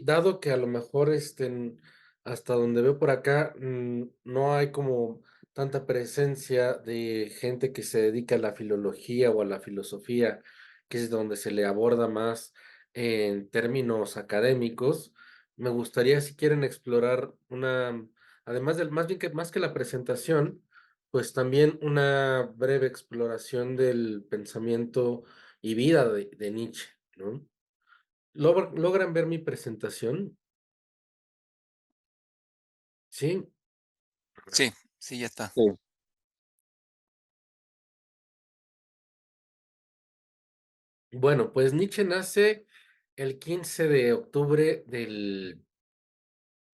dado que a lo mejor, hasta donde veo por acá, no hay como tanta presencia de gente que se dedica a la filología o a la filosofía, que es donde se le aborda más en términos académicos, me gustaría si quieren explorar además del más bien que más que la presentación, pues también una breve exploración del pensamiento y vida de Nietzsche, ¿no? ¿Logran ver mi presentación? Sí. Sí, sí, ya está. Sí. Bueno, pues Nietzsche nace el 15 de octubre de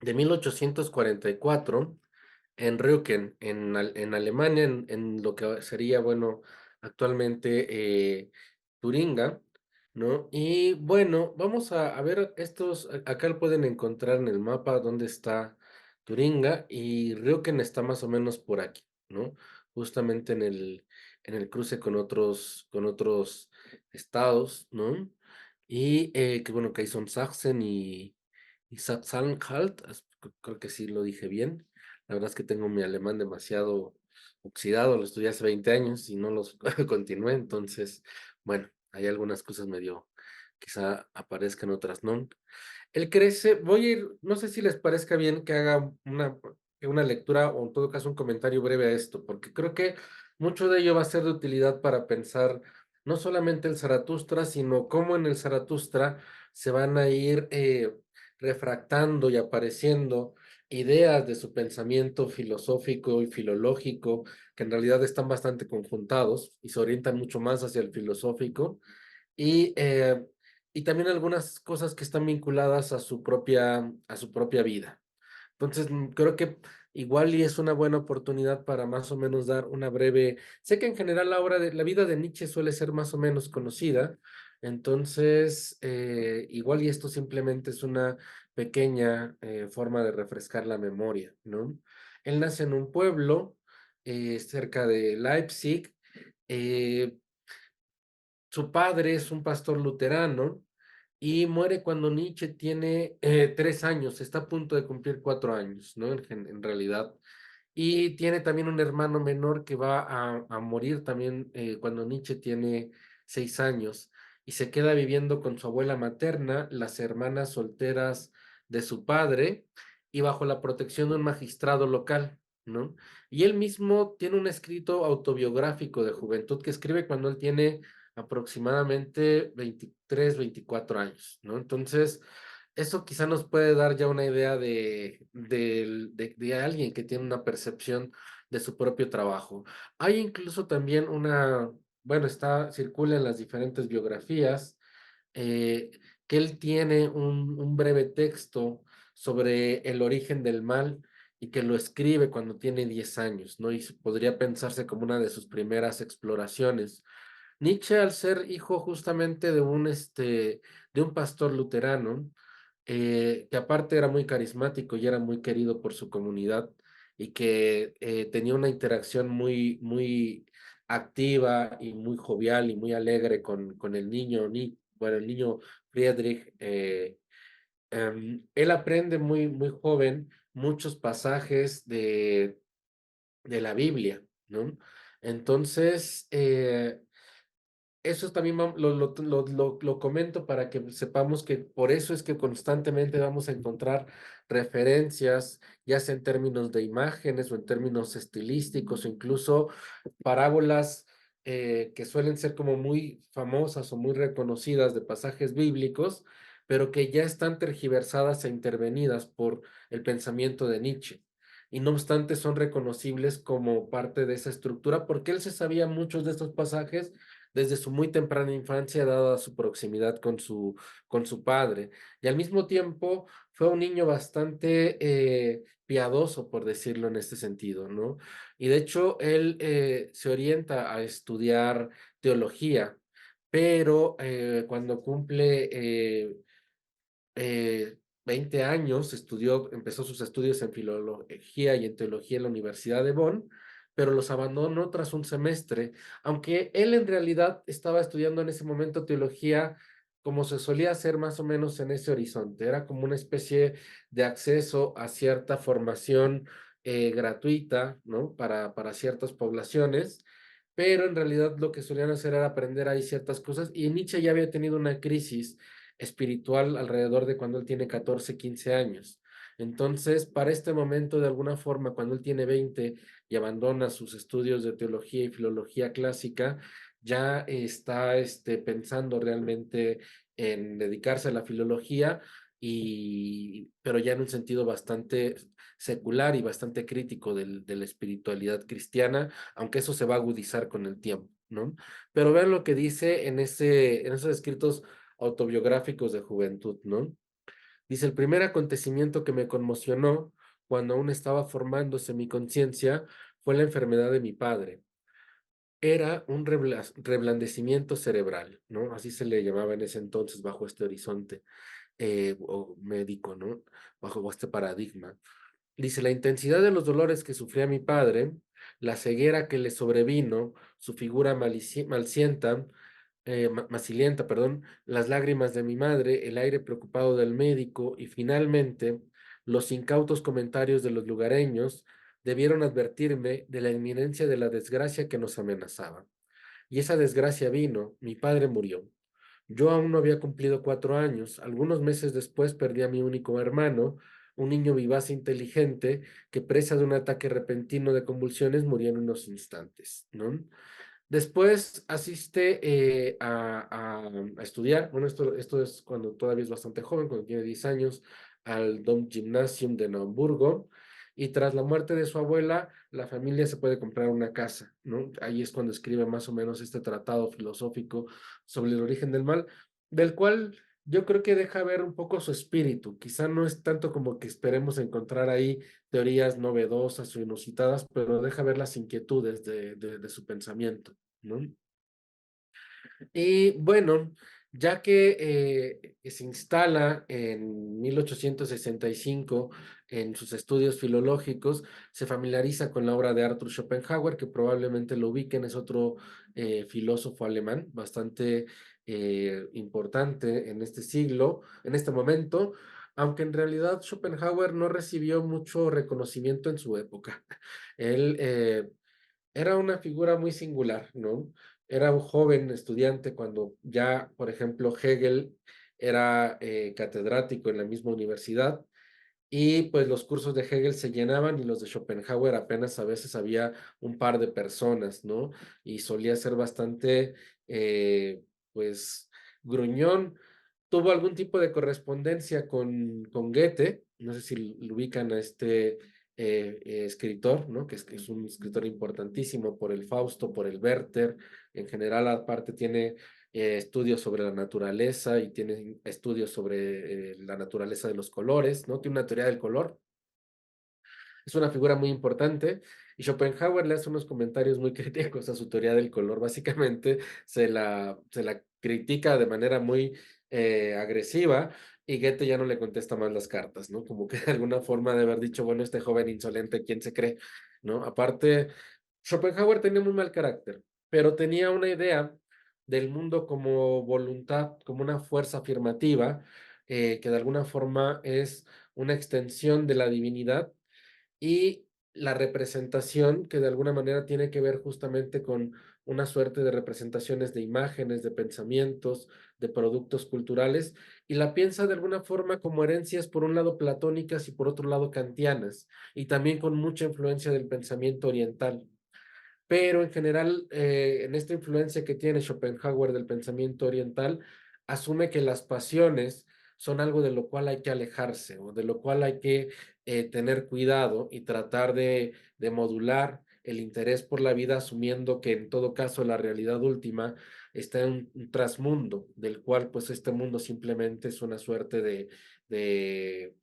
1844 en Rücken, en Alemania, en lo que sería, bueno, actualmente Turinga, ¿no? Y bueno, vamos a ver acá lo pueden encontrar en el mapa dónde está Turinga y Rücken está más o menos por aquí, ¿no? Justamente en el cruce con otros estados, ¿no? Y que bueno, que ahí son Sachsen y Sachsen-Anhalt, creo que sí lo dije bien. La verdad es que tengo mi alemán demasiado oxidado, lo estudié hace 20 años y no los continué, entonces, bueno, hay algunas cosas medio, quizá aparezcan, otras no. Él crece, voy a ir, no sé si les parezca bien que haga una lectura o en todo caso un comentario breve a esto, porque creo que mucho de ello va a ser de utilidad para pensar no solamente el Zaratustra, sino cómo en el Zaratustra se van a ir refractando y apareciendo ideas de su pensamiento filosófico y filológico, que en realidad están bastante conjuntados y se orientan mucho más hacia el filosófico y, eh, y también algunas cosas que están vinculadas a su propia vida. Entonces, creo que igual y es una buena oportunidad para más o menos dar una breve. Sé que en general la vida de Nietzsche suele ser más o menos conocida, entonces igual y esto simplemente es una pequeña forma de refrescar la memoria, ¿no? Él nace en un pueblo cerca de Leipzig. eh, Su padre es un pastor luterano y muere cuando Nietzsche tiene 3 años, está a punto de cumplir 4 años, ¿no? En realidad. Y tiene también un hermano menor que va a morir también cuando Nietzsche tiene 6 años y se queda viviendo con su abuela materna, las hermanas solteras de su padre y bajo la protección de un magistrado local, ¿no? Y él mismo tiene un escrito autobiográfico de juventud que escribe cuando él tiene aproximadamente 23, 24 años, ¿no? Entonces, eso quizá nos puede dar ya una idea de alguien que tiene una percepción de su propio trabajo. Hay incluso también bueno, circula en las diferentes biografías, eh, que él tiene un breve texto sobre el origen del mal y que lo escribe cuando tiene 10 años, ¿no? Y podría pensarse como una de sus primeras exploraciones. Nietzsche, al ser hijo justamente de un pastor luterano, que aparte era muy carismático y era muy querido por su comunidad y que tenía una interacción muy, muy activa y muy jovial y muy alegre con el niño Friedrich. Él aprende muy, muy joven muchos pasajes de la Biblia, ¿no? Entonces, eso también lo comento para que sepamos que por eso es que constantemente vamos a encontrar referencias, ya sea en términos de imágenes o en términos estilísticos o incluso parábolas que suelen ser como muy famosas o muy reconocidas de pasajes bíblicos, pero que ya están tergiversadas e intervenidas por el pensamiento de Nietzsche. Y no obstante son reconocibles como parte de esa estructura porque él se sabía muchos de estos pasajes desde su muy temprana infancia, dada su proximidad con su padre. Y al mismo tiempo fue un niño bastante piadoso, por decirlo en este sentido, ¿no? Y de hecho, él se orienta a estudiar teología, pero cuando cumple 20 años, empezó sus estudios en filología y en teología en la Universidad de Bonn, pero los abandonó tras un semestre, aunque él en realidad estaba estudiando en ese momento teología como se solía hacer más o menos en ese horizonte. Era como una especie de acceso a cierta formación gratuita, ¿no? Para ciertas poblaciones, pero en realidad lo que solían hacer era aprender ahí ciertas cosas y Nietzsche ya había tenido una crisis espiritual alrededor de cuando él tiene 14, 15 años. Entonces, para este momento, de alguna forma, cuando él tiene 20 y abandona sus estudios de teología y filología clásica, ya está pensando realmente en dedicarse a la filología, pero ya en un sentido bastante secular y bastante crítico de la espiritualidad cristiana, aunque eso se va a agudizar con el tiempo, ¿no? Pero vean lo que dice en esos escritos autobiográficos de juventud, ¿no? Dice, el primer acontecimiento que me conmocionó cuando aún estaba formándose mi conciencia fue la enfermedad de mi padre. Era un reblandecimiento cerebral, ¿no? Así se le llamaba en ese entonces bajo este horizonte o médico, ¿no? Bajo este paradigma. Dice, la intensidad de los dolores que sufría mi padre, la ceguera que le sobrevino, su figura macilienta, perdón, las lágrimas de mi madre, el aire preocupado del médico y finalmente los incautos comentarios de los lugareños debieron advertirme de la inminencia de la desgracia que nos amenazaba. Y esa desgracia vino, mi padre murió. Yo aún no había cumplido 4 años. Algunos meses después perdí a mi único hermano, un niño vivaz e inteligente que, presa de un ataque repentino de convulsiones, murió en unos instantes, ¿no? Después asiste a estudiar, bueno, esto es cuando todavía es bastante joven, cuando tiene 10 años, al Domgymnasium de Naumburgo, y tras la muerte de su abuela, la familia se puede comprar una casa, ¿no? Ahí es cuando escribe más o menos este tratado filosófico sobre el origen del mal, del cual yo creo que deja ver un poco su espíritu. Quizá no es tanto como que esperemos encontrar ahí teorías novedosas o inusitadas, pero deja ver las inquietudes de su pensamiento, ¿no? Y bueno, ya que se instala en 1865 en sus estudios filológicos, se familiariza con la obra de Arthur Schopenhauer, que probablemente lo ubiquen, es otro filósofo alemán bastante importante en este siglo, en este momento, aunque en realidad Schopenhauer no recibió mucho reconocimiento en su época. Él era una figura muy singular, ¿no? Era un joven estudiante cuando ya, por ejemplo, Hegel era catedrático en la misma universidad y pues los cursos de Hegel se llenaban y los de Schopenhauer apenas a veces había un par de personas, ¿no? Y solía ser bastante, pues, gruñón. Tuvo algún tipo de correspondencia con Goethe, no sé si lo ubican a este escritor, ¿no? Que es un escritor importantísimo por el Fausto, por el Werther. En general, aparte, tiene estudios sobre la naturaleza y tiene estudios sobre la naturaleza de los colores, ¿no? Tiene una teoría del color. Es una figura muy importante y Schopenhauer le hace unos comentarios muy críticos a su teoría del color. Básicamente se la critica de manera muy agresiva y Goethe ya no le contesta más las cartas, ¿no? Como que de alguna forma de haber dicho, bueno, este joven insolente, ¿quién se cree? ¿No? Aparte, Schopenhauer tenía muy mal carácter, pero tenía una idea del mundo como voluntad, como una fuerza afirmativa, que de alguna forma es una extensión de la divinidad y la representación que de alguna manera tiene que ver justamente con una suerte de representaciones de imágenes, de pensamientos, de productos culturales, y la piensa de alguna forma como herencias por un lado platónicas y por otro lado kantianas, y también con mucha influencia del pensamiento oriental. Pero en general, en esta influencia que tiene Schopenhauer del pensamiento oriental, asume que las pasiones son algo de lo cual hay que alejarse o de lo cual hay que tener cuidado y tratar de modular el interés por la vida, asumiendo que en todo caso la realidad última está en un trasmundo, del cual pues este mundo simplemente es una suerte de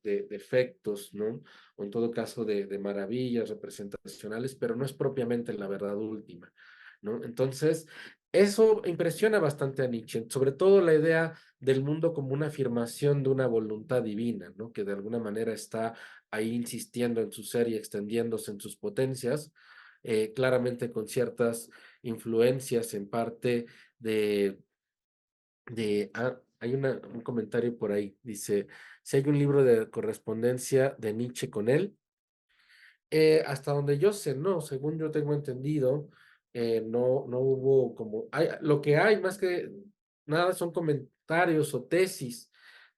efectos, ¿no? O en todo caso de maravillas representacionales, pero no es propiamente la verdad última, ¿no? Entonces, eso impresiona bastante a Nietzsche, sobre todo la idea del mundo como una afirmación de una voluntad divina, ¿no? Que de alguna manera está ahí insistiendo en su ser y extendiéndose en sus potencias, claramente con ciertas influencias en parte de hay un comentario por ahí, dice, si hay un libro de correspondencia de Nietzsche con él, hasta donde yo sé, no, según yo tengo entendido, no hubo como, lo que hay más que nada son comentarios o tesis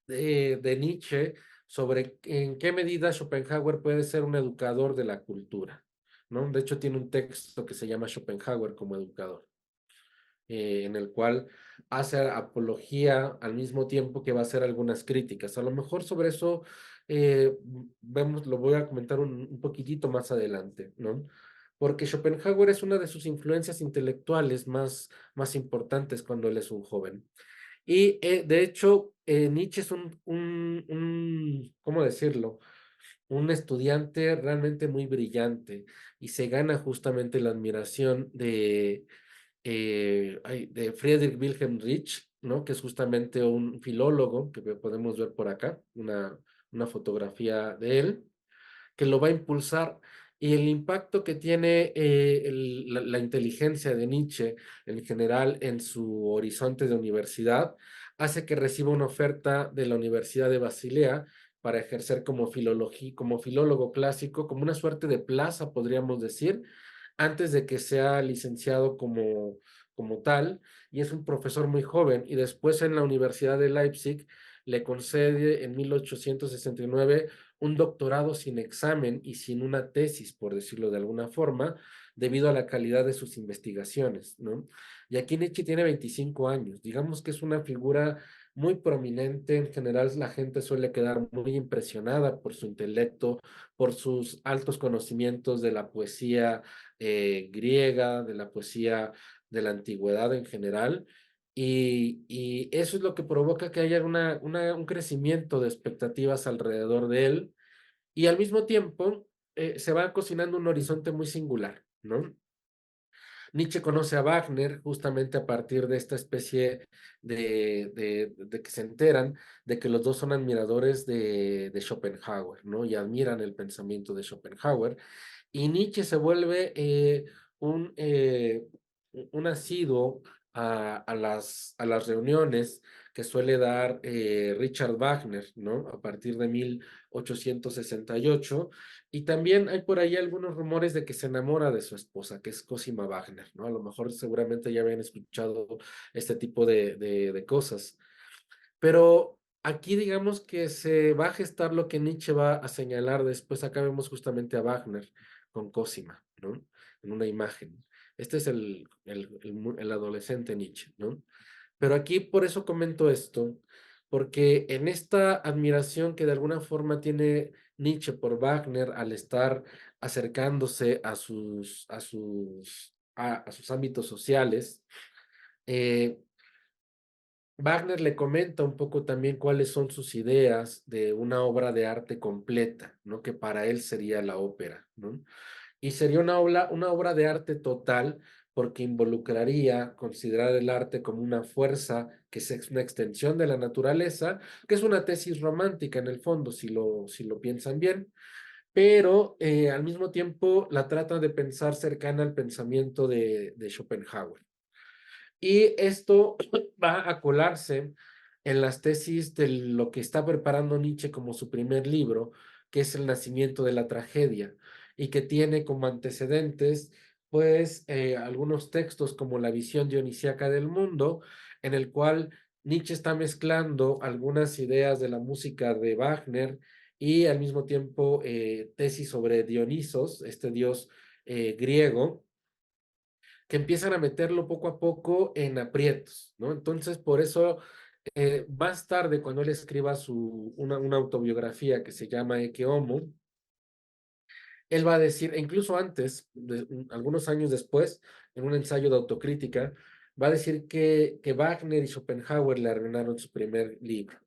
de Nietzsche sobre en qué medida Schopenhauer puede ser un educador de la cultura, ¿no? De hecho, tiene un texto que se llama Schopenhauer como educador, en el cual hace apología al mismo tiempo que va a hacer algunas críticas. A lo mejor sobre eso vemos, lo voy a comentar un poquitito más adelante, ¿no? Porque Schopenhauer es una de sus influencias intelectuales más importantes cuando él es un joven. Y de hecho, Nietzsche es ¿cómo decirlo? Un estudiante realmente muy brillante y se gana justamente la admiración de Friedrich Wilhelm Reich, ¿no? Que es justamente un filólogo que podemos ver por acá, una fotografía de él que lo va a impulsar y el impacto que tiene la inteligencia de Nietzsche en general en su horizonte de universidad hace que reciba una oferta de la Universidad de Basilea para ejercer como filólogo clásico, como una suerte de plaza, podríamos decir, antes de que sea licenciado como tal, y es un profesor muy joven, y después en la Universidad de Leipzig le concede en 1869 un doctorado sin examen y sin una tesis, por decirlo de alguna forma, debido a la calidad de sus investigaciones, ¿no? Y aquí Nietzsche tiene 25 años, digamos que es una figura muy prominente, en general la gente suele quedar muy impresionada por su intelecto, por sus altos conocimientos de la poesía griega, de la poesía de la antigüedad en general, y eso es lo que provoca que haya un crecimiento de expectativas alrededor de él y al mismo tiempo se va cocinando un horizonte muy singular, ¿no? Nietzsche conoce a Wagner justamente a partir de esta especie de que se enteran de que los dos son admiradores de Schopenhauer, ¿no? Y admiran el pensamiento de Schopenhauer. Y Nietzsche se vuelve un, eh, un asiduo a las reuniones que suele dar Richard Wagner, ¿no? A partir de 1868. Y también hay por ahí algunos rumores de que se enamora de su esposa, que es Cosima Wagner, ¿no? A lo mejor seguramente ya habían escuchado este tipo de cosas. Pero aquí digamos que se va a gestar lo que Nietzsche va a señalar después. Acá vemos justamente a Wagner con Cosima, ¿no? En una imagen. Este es el adolescente Nietzsche, ¿no? Pero aquí por eso comento esto, porque en esta admiración que de alguna forma tiene Nietzsche por Wagner al estar acercándose a sus ámbitos sociales, eh, Wagner le comenta un poco también cuáles son sus ideas de una obra de arte completa, ¿no? Que para él sería la ópera, ¿no? Y sería una obra de arte total porque involucraría considerar el arte como una fuerza que es una extensión de la naturaleza, que es una tesis romántica en el fondo, si lo piensan bien, pero al mismo tiempo la trata de pensar cercana al pensamiento de Schopenhauer. Y esto va a colarse en las tesis de lo que está preparando Nietzsche como su primer libro, que es El nacimiento de la tragedia, y que tiene como antecedentes, pues, algunos textos como La visión dionisíaca del mundo, en el cual Nietzsche está mezclando algunas ideas de la música de Wagner y al mismo tiempo tesis sobre Dionisos, este dios griego que empiezan a meterlo poco a poco en aprietos, ¿no? Entonces, por eso, más tarde, cuando él escriba una autobiografía que se llama Ecce Homo, él va a decir, e incluso antes, algunos años después, en un ensayo de autocrítica, va a decir que Wagner y Schopenhauer le arruinaron su primer libro,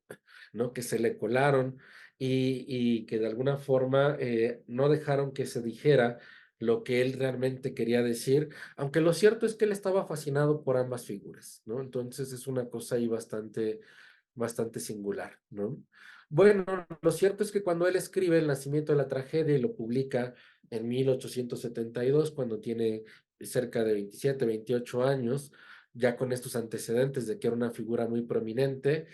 ¿no? Que se le colaron y que de alguna forma no dejaron que se dijera lo que él realmente quería decir, aunque lo cierto es que él estaba fascinado por ambas figuras, ¿no? Entonces es una cosa ahí bastante singular, ¿no? Bueno, lo cierto es que cuando él escribe El nacimiento de la tragedia y lo publica en 1872, cuando tiene cerca de 27, 28 años, ya con estos antecedentes de que era una figura muy prominente.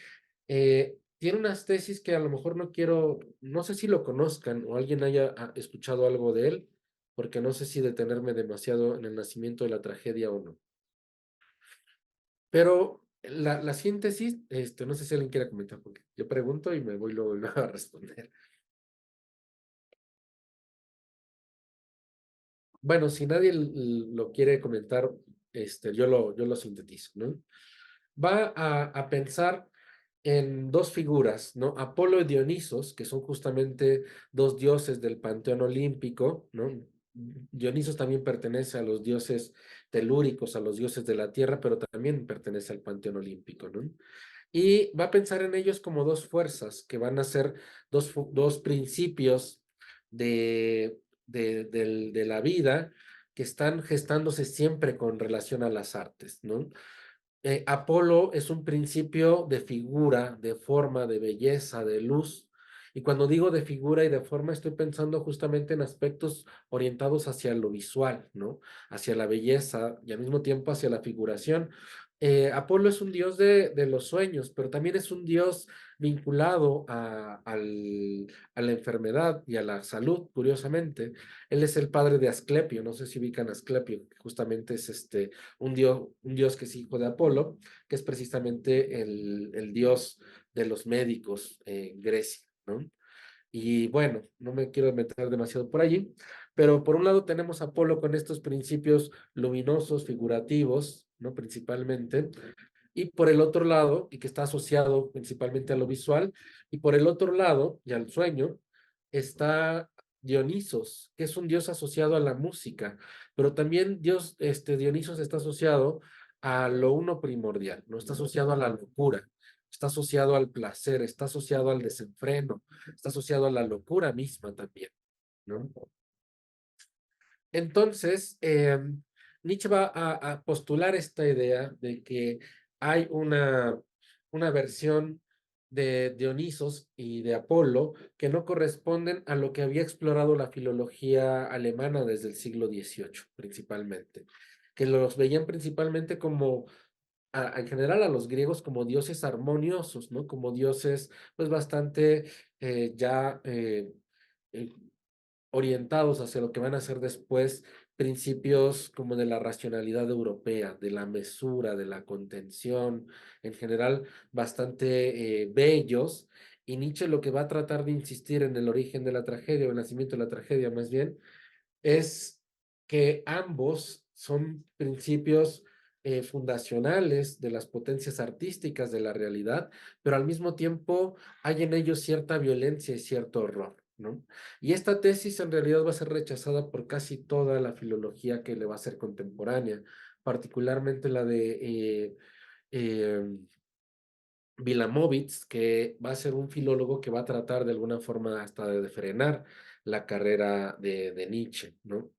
Tiene unas tesis que a lo mejor no sé si lo conozcan o alguien haya escuchado algo de él, porque no sé si detenerme demasiado en el nacimiento de la tragedia o no. Pero la síntesis, no sé si alguien quiere comentar, porque yo pregunto y me voy luego a responder. Bueno, si nadie lo quiere comentar, yo lo sintetizo, ¿no? Va a pensar en dos figuras, ¿no? Apolo y Dionisos, que son justamente dos dioses del panteón olímpico, ¿no? Dionisos también pertenece a los dioses telúricos, a los dioses de la tierra, pero también pertenece al panteón olímpico, ¿no? Y va a pensar en ellos como dos fuerzas que van a ser dos principios de la vida que están gestándose siempre con relación a las artes, ¿no? Apolo es un principio de figura, de forma, de belleza, de luz. Y cuando digo de figura y de forma, estoy pensando justamente en aspectos orientados hacia lo visual, ¿no? Hacia la belleza y al mismo tiempo hacia la figuración. Apolo es un dios de los sueños, pero también es un dios vinculado a la enfermedad y a la salud, curiosamente. Él es el padre de Asclepio, no sé si ubican a Asclepio, que justamente es un dios que es hijo de Apolo, que es precisamente el dios de los médicos en Grecia, ¿no? Y bueno, no me quiero meter demasiado por allí, pero por un lado tenemos a Apolo con estos principios luminosos, figurativos, ¿no? Principalmente, y por el otro lado, y que está asociado principalmente a lo visual, y por el otro lado, y al sueño, está Dionisos, que es un dios asociado a la música, pero también Dionisos está asociado a lo uno primordial, no está asociado a la locura, está asociado al placer, está asociado al desenfreno, está asociado a la locura misma también, ¿no? Entonces, Nietzsche va a postular esta idea de que hay una versión de Dionisos y de Apolo que no corresponden a lo que había explorado la filología alemana desde el siglo XVIII, principalmente, que los veían principalmente como, en general a los griegos como dioses armoniosos, ¿no? Como dioses, pues bastante ya eh, orientados hacia lo que van a ser después principios como de la racionalidad europea, de la mesura, de la contención, en general bastante bellos. Y Nietzsche lo que va a tratar de insistir en el origen de la tragedia, o el nacimiento de la tragedia más bien, es que ambos son principios fundacionales de las potencias artísticas de la realidad, pero al mismo tiempo hay en ellos cierta violencia y cierto horror, ¿no? Y esta tesis en realidad va a ser rechazada por casi toda la filología que le va a ser contemporánea, particularmente la de eh, Wilamowitz, que va a ser un filólogo que va a tratar de alguna forma hasta de frenar la carrera de Nietzsche, ¿no?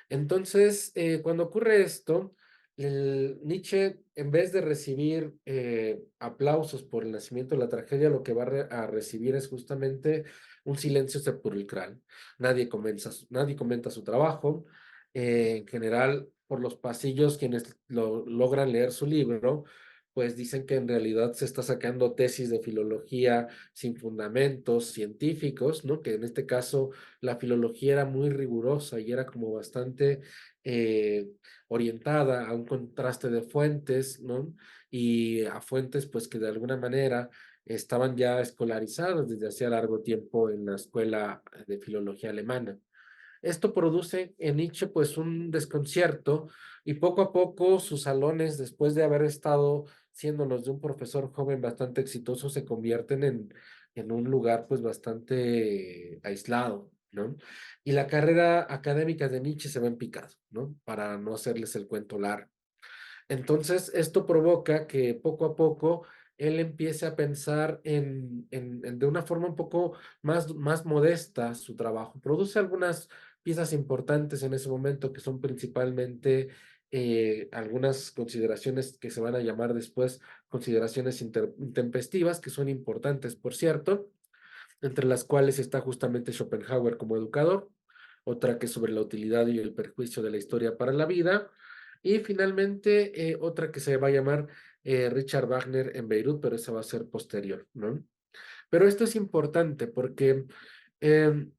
Entonces, cuando ocurre esto, Nietzsche, en vez de recibir aplausos por el nacimiento de la tragedia, lo que va a recibir es justamente un silencio sepulcral. Nadie comenta su trabajo. En general, por los pasillos, quienes logran leer su libro, pues dicen que en realidad se está sacando tesis de filología sin fundamentos científicos, ¿no? Que en este caso la filología era muy rigurosa y era como bastante eh, orientada a un contraste de fuentes, ¿no? Y a fuentes, pues que de alguna manera estaban ya escolarizadas desde hacía largo tiempo en la escuela de filología alemana. Esto produce en Nietzsche pues un desconcierto y poco a poco sus salones, después de haber estado siendo los de un profesor joven bastante exitoso, se convierten en un lugar pues bastante aislado, ¿no? Y la carrera académica de Nietzsche se va en picado, ¿no? Para no hacerles el cuento largo. Entonces, esto provoca que poco a poco él empiece a pensar de una forma un poco más modesta su trabajo. Produce algunas piezas importantes en ese momento que son principalmente algunas consideraciones que se van a llamar después consideraciones intempestivas, que son importantes, por cierto, entre las cuales está justamente Schopenhauer como educador, otra que es sobre la utilidad y el perjuicio de la historia para la vida, Y finalmente, otra que se va a llamar Richard Wagner en Beirut, pero esa va a ser posterior, ¿no? Pero esto es importante porque em,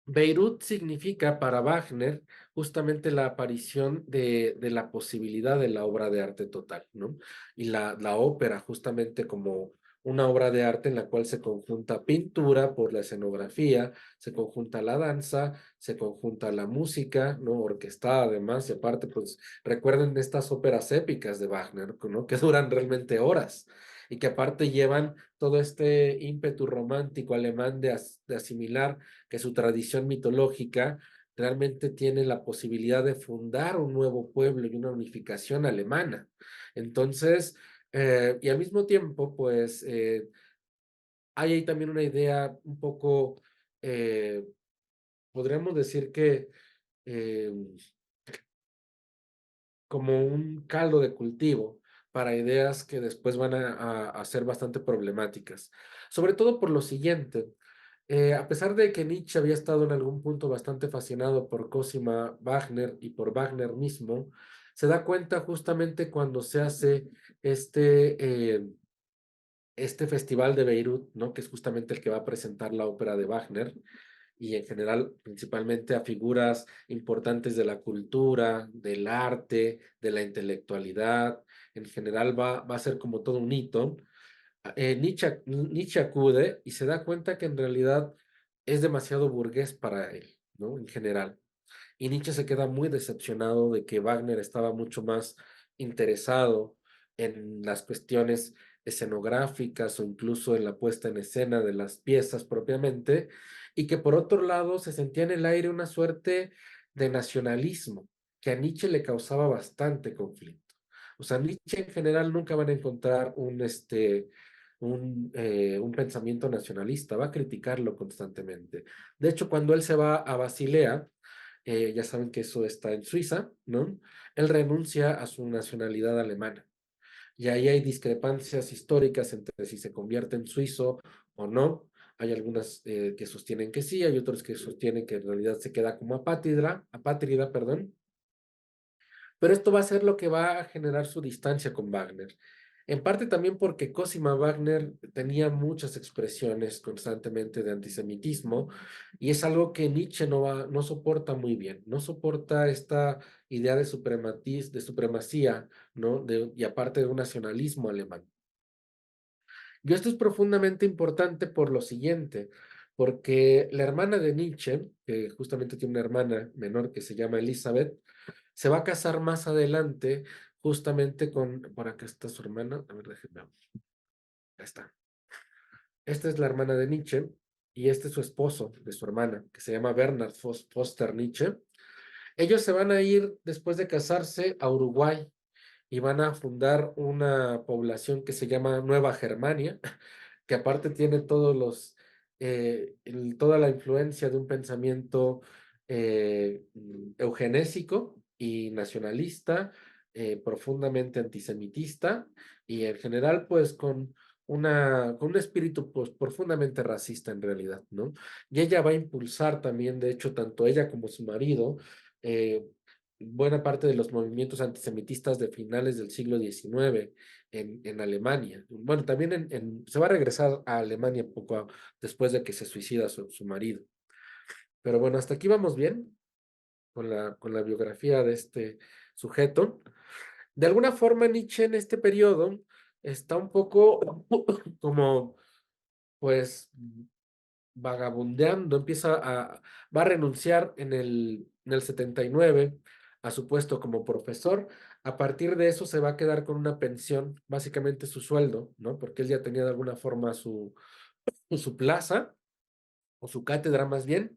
Beirut significa para Wagner justamente la aparición de la posibilidad de la obra de arte total, ¿no? Y la ópera justamente como una obra de arte en la cual se conjunta pintura por la escenografía, se conjunta la danza, se conjunta la música, ¿no? Orquestada además, y aparte, pues recuerden estas óperas épicas de Wagner, ¿no? Que duran realmente horas y que aparte llevan todo este ímpetu romántico alemán de asimilar que su tradición mitológica realmente tiene la posibilidad de fundar un nuevo pueblo y una unificación alemana. Entonces, y al mismo tiempo, pues, hay ahí también una idea un poco, eh, podríamos decir que eh, como un caldo de cultivo para ideas que después van a ser bastante problemáticas. Sobre todo por lo siguiente, a pesar de que Nietzsche había estado en algún punto bastante fascinado por Cosima Wagner y por Wagner mismo, se da cuenta justamente cuando se hace este, este festival de Beirut, ¿no? Que es justamente el que va a presentar la ópera de Wagner y en general principalmente a figuras importantes de la cultura, del arte, de la intelectualidad. En general va a ser como todo un hito. Nietzsche acude y se da cuenta que en realidad es demasiado burgués para él, ¿no? En general. Y Nietzsche se queda muy decepcionado de que Wagner estaba mucho más interesado en las cuestiones escenográficas o incluso en la puesta en escena de las piezas propiamente, y que por otro lado se sentía en el aire una suerte de nacionalismo que a Nietzsche le causaba bastante conflicto. O sea, Nietzsche en general nunca van a encontrar un pensamiento nacionalista, va a criticarlo constantemente. De hecho, cuando él se va a Basilea, ya saben que eso está en Suiza, ¿no? Él renuncia a su nacionalidad alemana. Y ahí hay discrepancias históricas entre si se convierte en suizo o no. Hay algunas que sostienen que sí, hay otros que sostienen que en realidad se queda como apátrida, perdón. Pero esto va a ser lo que va a generar su distancia con Wagner. En parte también porque Cosima Wagner tenía muchas expresiones constantemente de antisemitismo y es algo que Nietzsche no soporta muy bien, no soporta esta idea de supremacía, ¿no? Y aparte de un nacionalismo alemán. Y esto es profundamente importante por lo siguiente, porque la hermana de Nietzsche, que justamente tiene una hermana menor que se llama Elizabeth, se va a casar más adelante justamente por acá está su hermana, a ver, déjenme, ahí está. Esta es la hermana de Nietzsche y este es su esposo de su hermana, que se llama Bernard Foster Nietzsche. Ellos se van a ir después de casarse a Uruguay y van a fundar una población que se llama Nueva Germania, que aparte tiene toda la influencia de un pensamiento eugenésico y nacionalista, profundamente antisemitista y en general pues con un espíritu pues, profundamente racista en realidad, ¿no? Y ella va a impulsar también, de hecho, tanto ella como su marido, eh, buena parte de los movimientos antisemitistas de finales del siglo XIX en Alemania. Bueno, también se va a regresar a Alemania después de que se suicida su marido. Pero bueno, hasta aquí vamos bien con la biografía de este sujeto. De alguna forma, Nietzsche en este periodo está un poco como, pues, vagabundeando, va a renunciar en el 79 a su puesto como profesor. A partir de eso se va a quedar con una pensión, básicamente su sueldo, ¿no? Porque él ya tenía de alguna forma su plaza o su cátedra más bien.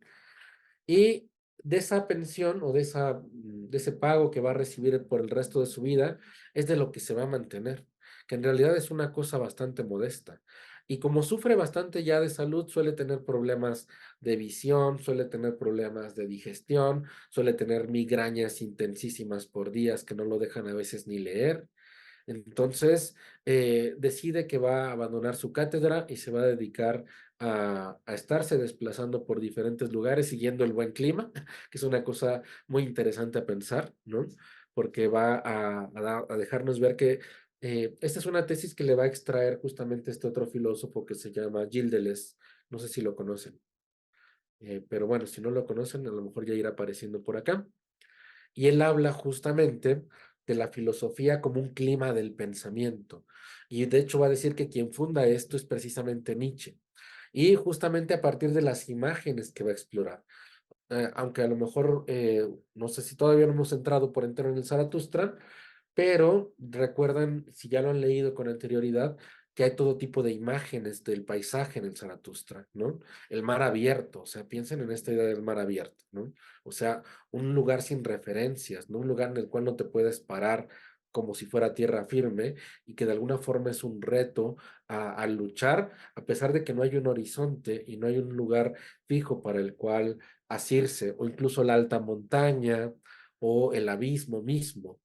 Y de esa pensión o de ese pago que va a recibir por el resto de su vida es de lo que se va a mantener, que en realidad es una cosa bastante modesta. Y como sufre bastante ya de salud, suele tener problemas de visión, suele tener problemas de digestión, suele tener migrañas intensísimas por días que no lo dejan a veces ni leer. Entonces, decide que va a abandonar su cátedra y se va a dedicar a estarse desplazando por diferentes lugares siguiendo el buen clima, que es una cosa muy interesante a pensar, ¿no? porque va a dejarnos ver que esta es una tesis que le va a extraer justamente este otro filósofo que se llama Gilles Deleuze. No sé si lo conocen, pero bueno, si no lo conocen, a lo mejor ya irá apareciendo por acá. Y él habla justamente de la filosofía como un clima del pensamiento. Y de hecho va a decir que quien funda esto es precisamente Nietzsche. Y justamente a partir de las imágenes que va a explorar. Aunque a lo mejor, no sé si todavía no hemos entrado por entero en el Zaratustra, pero recuerdan, si ya lo han leído con anterioridad, que hay todo tipo de imágenes del paisaje en el Zaratustra, ¿no? El mar abierto, o sea, piensen en esta idea del mar abierto, ¿no? O sea, un lugar sin referencias, ¿no? Un lugar en el cual no te puedes parar como si fuera tierra firme y que de alguna forma es un reto a luchar, a pesar de que no hay un horizonte y no hay un lugar fijo para el cual asirse, o incluso la alta montaña o el abismo mismo,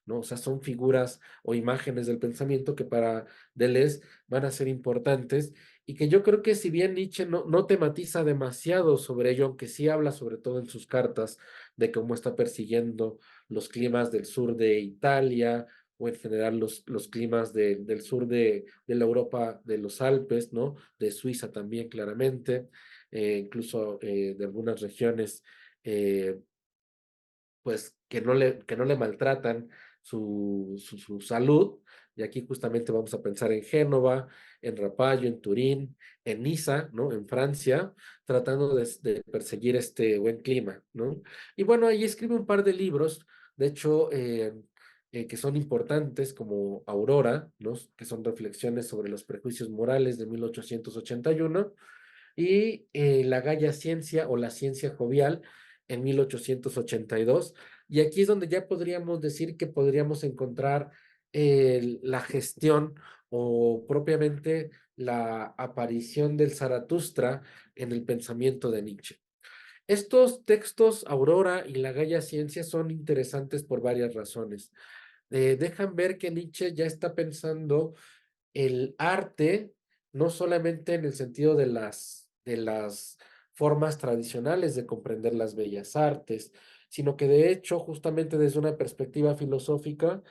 ¿no? O sea, son figuras o imágenes del pensamiento que para Deleuze van a ser importantes y que yo creo que si bien Nietzsche no tematiza demasiado sobre ello, aunque sí habla sobre todo en sus cartas de cómo está persiguiendo los climas del sur de Italia o en general los climas del sur de la Europa de los Alpes, ¿no? De Suiza también claramente, incluso de algunas regiones pues que no le maltratan su salud. Y aquí justamente vamos a pensar en Génova, en Rapallo, en Turín, en Niza, ¿no? En Francia, tratando de perseguir este buen clima, ¿no? Y bueno, ahí escribe un par de libros, de hecho, que son importantes, como Aurora, ¿no? Que son reflexiones sobre los prejuicios morales de 1881 y La Gaya Ciencia o La Ciencia Jovial en 1882. Y aquí es donde ya podríamos decir que podríamos encontrar la gestión o propiamente la aparición del Zaratustra en el pensamiento de Nietzsche. Estos textos, Aurora y La Gaya Ciencia, son interesantes por varias razones. Dejan ver que Nietzsche ya está pensando el arte, no solamente en el sentido de las formas tradicionales de comprender las bellas artes, sino que de hecho, justamente desde una perspectiva filosófica,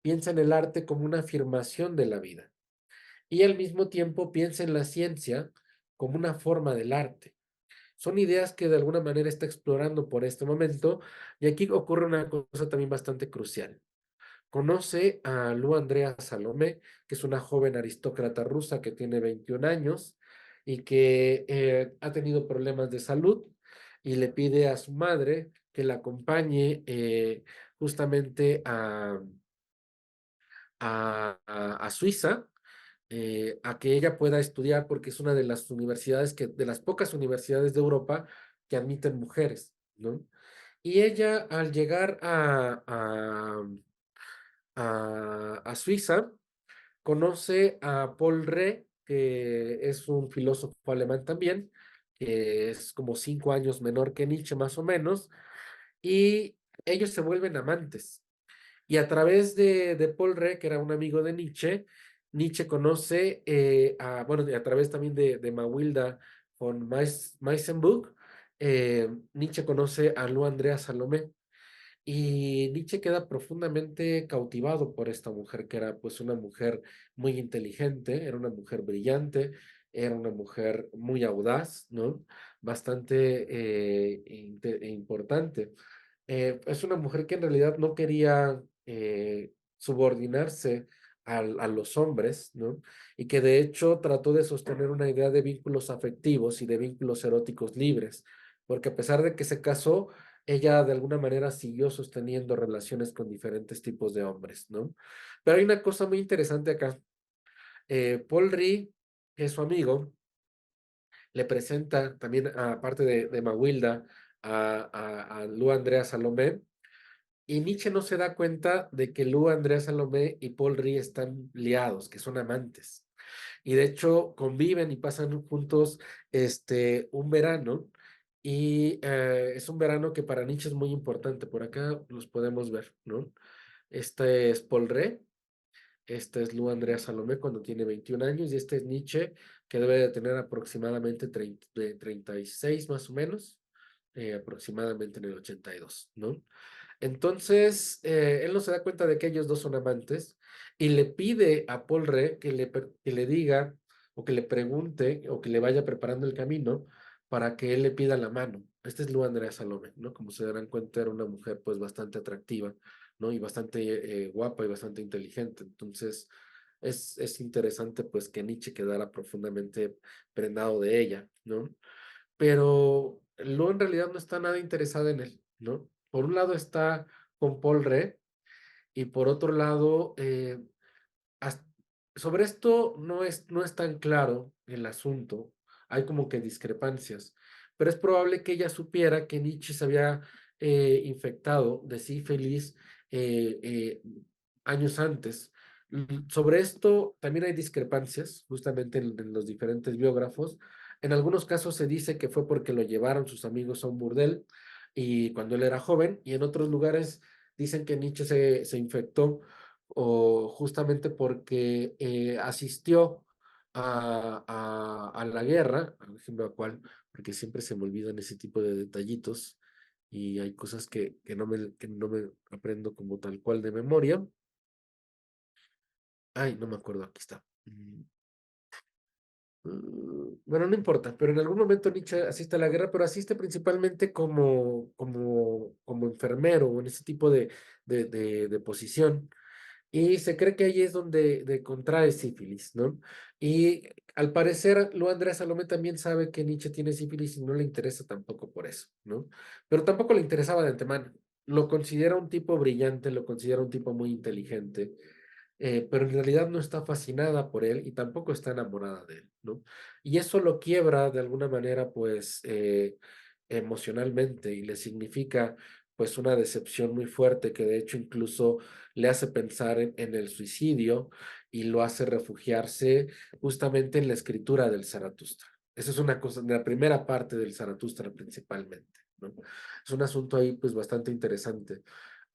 piensa en el arte como una afirmación de la vida y al mismo tiempo piensa en la ciencia como una forma del arte. Son ideas que de alguna manera está explorando por este momento y aquí ocurre una cosa también bastante crucial. Conoce a Lu Andrea Salomé, que es una joven aristócrata rusa que tiene 21 años y que ha tenido problemas de salud y le pide a su madre que la acompañe justamente a Suiza, a que ella pueda estudiar porque es una de las universidades de las pocas universidades de Europa que admiten mujeres, ¿no? Y ella al llegar a Suiza, conoce a Paul Rée, que es un filósofo alemán también, que es como 5 años menor que Nietzsche más o menos, y ellos se vuelven amantes. Y a través de Paul Rée, que era un amigo de Nietzsche, Nietzsche conoce bueno, y a través también de Mawilda von Meisenbuch, Nietzsche conoce a Lou Andrea Salomé. Y Nietzsche queda profundamente cautivado por esta mujer, que era pues una mujer muy inteligente, era una mujer brillante, era una mujer muy audaz, ¿no? Bastante importante. Es una mujer que en realidad no quería subordinarse a los hombres, ¿no? Y que de hecho trató de sostener una idea de vínculos afectivos y de vínculos eróticos libres, porque a pesar de que se casó, ella de alguna manera siguió sosteniendo relaciones con diferentes tipos de hombres, ¿no? Pero hay una cosa muy interesante acá. Paul Rie, que es su amigo, le presenta también, aparte de Mawilda, a Lu Andrea Salomé, y Nietzsche no se da cuenta de que Lu Andrea Salomé y Paul Rie están liados, que son amantes. Y de hecho conviven y pasan juntos un verano. Y es un verano que para Nietzsche es muy importante. Por acá los podemos ver, ¿no? Este es Paul Rée, este es Lu Andrea Salomé cuando tiene 21 años y este es Nietzsche que debe de tener aproximadamente 36 más o menos. aproximadamente en el 82, ¿no? Entonces, él no se da cuenta de que ellos dos son amantes y le pide a Paul Ree que le diga o que le pregunte o que le vaya preparando el camino para que él le pida la mano. Esta es Lu Andrea Salome, ¿no? Como se darán cuenta, era una mujer pues bastante atractiva, ¿no? Y bastante guapa y bastante inteligente. Entonces, es interesante pues que Nietzsche quedara profundamente prendado de ella, ¿no? Pero Lu en realidad no está nada interesada en él, ¿no? Por un lado está con Paul Ree y por otro lado, as- sobre esto no es tan claro el asunto, hay como que discrepancias, pero es probable que ella supiera que Nietzsche se había infectado de sífilis eh, eh, años antes. Sobre esto también hay discrepancias, justamente en los diferentes biógrafos. En algunos casos se dice que fue porque lo llevaron sus amigos a un burdel y cuando él era joven, y en otros lugares dicen que Nietzsche se infectó o justamente porque asistió a la guerra, por ejemplo, a cuál, porque siempre se me olvidan ese tipo de detallitos y hay cosas que no me aprendo como tal cual de memoria. Ay, no me acuerdo, aquí está. Bueno, no importa, pero en algún momento Nietzsche asiste a la guerra, pero asiste principalmente como enfermero o en ese tipo de posición. Y se cree que ahí es donde contrae sífilis, ¿no? Y al parecer, Lu Andrea Salomé también sabe que Nietzsche tiene sífilis y no le interesa tampoco por eso, ¿no? Pero tampoco le interesaba de antemano. Lo considera un tipo brillante, lo considera un tipo muy inteligente, pero en realidad no está fascinada por él y tampoco está enamorada de él, ¿no? Y eso lo quiebra de alguna manera, pues, emocionalmente y le significa, pues, una decepción muy fuerte que de hecho incluso le hace pensar en el suicidio y lo hace refugiarse justamente en la escritura del Zaratustra. Esa es una cosa, la primera parte del Zaratustra principalmente, ¿no? Es un asunto ahí, pues, bastante interesante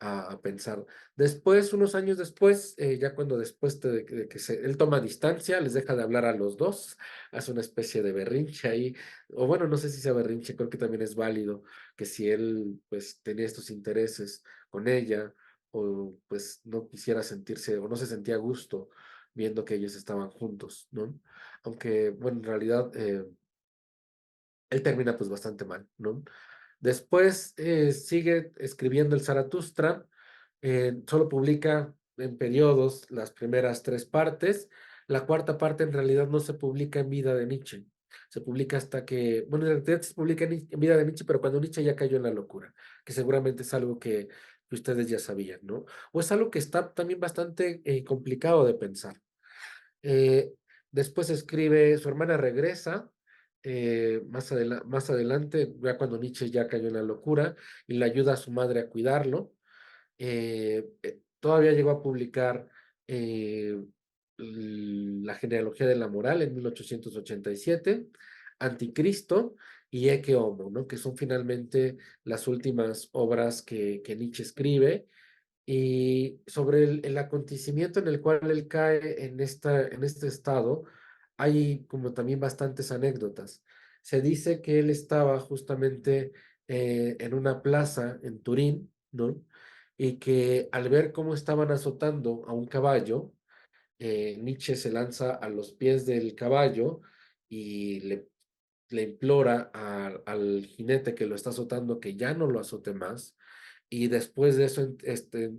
a pensar. Después, unos años después, ya cuando después de que él toma distancia, les deja de hablar a los dos, hace una especie de berrinche ahí, o bueno, no sé si sea berrinche, creo que también es válido, que si él pues tenía estos intereses con ella, o pues no quisiera sentirse, o no se sentía a gusto viendo que ellos estaban juntos, ¿no? Aunque, bueno, en realidad él termina pues bastante mal, ¿no? Después sigue escribiendo el Zaratustra, solo publica en periodos las primeras tres partes. La cuarta parte en realidad no se publica en vida de Nietzsche. Se publica hasta que, bueno, en realidad se publica en vida de Nietzsche, pero cuando Nietzsche ya cayó en la locura, que seguramente es algo que ustedes ya sabían, ¿no? O es algo que está también bastante complicado de pensar. Eh, Después escribe, su hermana regresa, más adelante, ya cuando Nietzsche ya cayó en la locura, y le ayuda a su madre a cuidarlo. Todavía llegó a publicar La genealogía de la moral en 1887, Anticristo y Ecce Homo, ¿no? Que son finalmente las últimas obras que Nietzsche escribe y sobre el acontecimiento en el cual él cae en este estado, hay como también bastantes anécdotas. Se dice que él estaba justamente en una plaza en Turín, ¿no? Y que al ver cómo estaban azotando a un caballo, Nietzsche se lanza a los pies del caballo y le implora al jinete que lo está azotando que ya no lo azote más y después de eso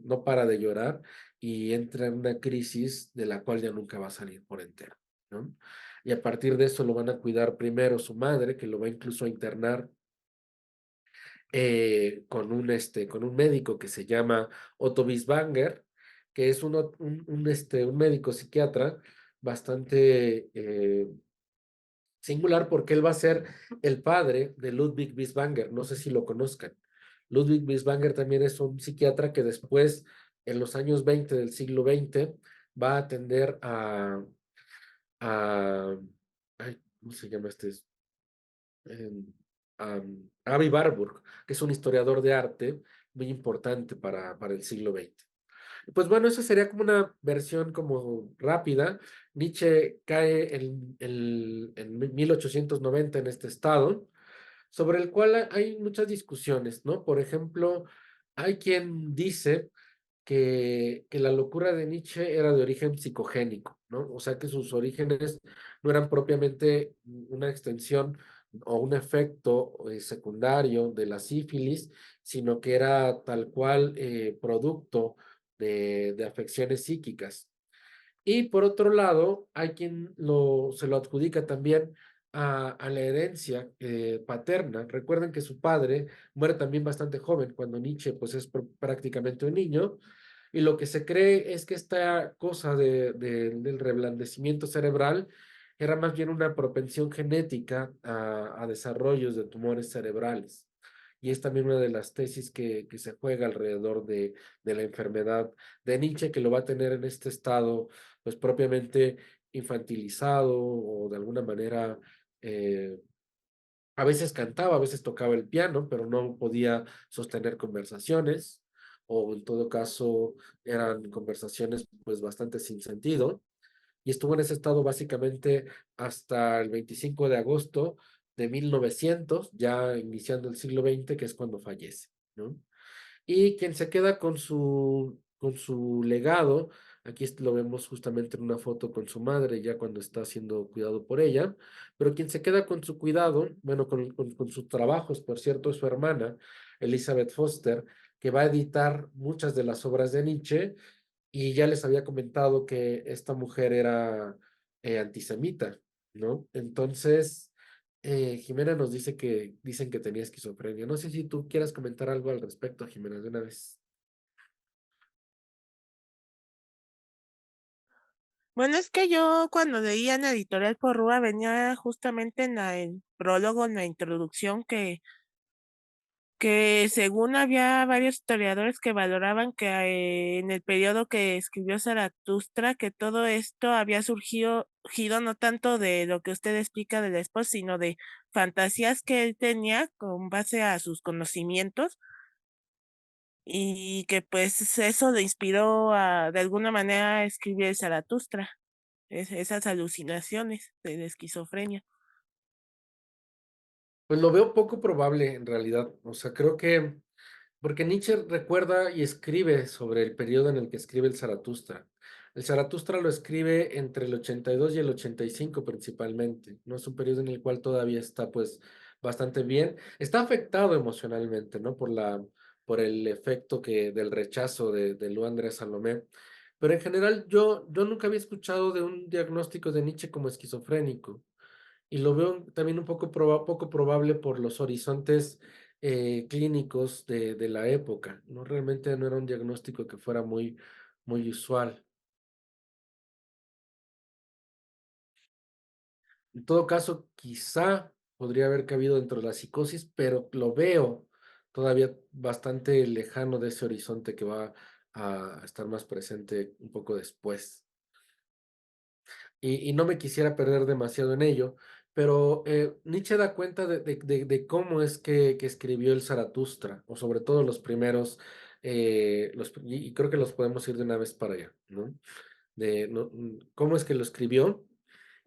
no para de llorar y entra en una crisis de la cual ya nunca va a salir por entero, ¿no? Y a partir de eso lo van a cuidar primero su madre, que lo va incluso a internar con un médico que se llama Otto Biesbanger, que es un médico psiquiatra bastante singular porque él va a ser el padre de Ludwig Biesbanger, no sé si lo conozcan. Ludwig Biesbanger también es un psiquiatra que después, en los años 20 del siglo XX, va a atender a ay, ¿cómo se llama este? Eh, Avi Warburg, que es un historiador de arte muy importante para el siglo XX. Pues bueno, eso sería como una versión como rápida. Nietzsche cae en 1890 en este estado. sobre el cual hay muchas discusiones, ¿no? Por ejemplo, hay quien dice que la locura de Nietzsche era de origen psicogénico, ¿no? O sea, que sus orígenes no eran propiamente una extensión o un efecto secundario de la sífilis, sino que era tal cual producto de afecciones psíquicas. Y por otro lado, hay quien se lo adjudica también a la herencia paterna. Recuerden que su padre muere también bastante joven, cuando Nietzsche pues es prácticamente un niño, y lo que se cree es que esta cosa del reblandecimiento cerebral era más bien una propensión genética a desarrollos de tumores cerebrales. Y es también una de las tesis que se juega alrededor de la enfermedad de Nietzsche, que lo va a tener en este estado pues propiamente infantilizado o de alguna manera eh, a veces cantaba, a veces tocaba el piano, pero no podía sostener conversaciones, o en todo caso eran conversaciones pues bastante sin sentido, y estuvo en ese estado básicamente hasta el 25 de agosto de 1900, ya iniciando el siglo XX, que es cuando fallece, ¿no? Y quien se queda con su legado, aquí lo vemos justamente en una foto con su madre, ya cuando está siendo cuidado por ella, pero quien se queda con su cuidado, bueno, con sus trabajos, por cierto, es su hermana, Elizabeth Foster, que va a editar muchas de las obras de Nietzsche, y ya les había comentado que esta mujer era antisemita, ¿no? Entonces, Jimena nos dice dicen que tenía esquizofrenia. No sé si tú quieras comentar algo al respecto, Jimena, de una vez. Bueno, es que yo cuando leía en Editorial Porrúa venía justamente el prólogo, en la introducción, que según había varios historiadores que valoraban que en el periodo que escribió Zaratustra, que todo esto había surgido no tanto de lo que usted explica de después, sino de fantasías que él tenía con base a sus conocimientos y que pues eso le inspiró de alguna manera a escribir Zaratustra, esas alucinaciones de la esquizofrenia. Pues lo veo poco probable en realidad. O sea, creo que, porque Nietzsche recuerda y escribe sobre el periodo en el que escribe el Zaratustra. El Zaratustra lo escribe entre el 82 y el 85 principalmente. No es un periodo en el cual todavía está pues bastante bien. Está afectado emocionalmente, ¿no? Por el efecto del rechazo de Lu Andrés Salomé. Pero en general yo nunca había escuchado de un diagnóstico de Nietzsche como esquizofrénico. Y lo veo también un poco probable por los horizontes clínicos de la época, ¿no? Realmente no era un diagnóstico que fuera muy usual. En todo caso, quizá podría haber cabido dentro de la psicosis, pero lo veo todavía bastante lejano de ese horizonte que va a estar más presente un poco después. Y no me quisiera perder demasiado en ello, pero Nietzsche da cuenta de cómo es que escribió el Zaratustra, o sobre todo los primeros, y creo que los podemos ir de una vez para allá, ¿no? Cómo es que lo escribió,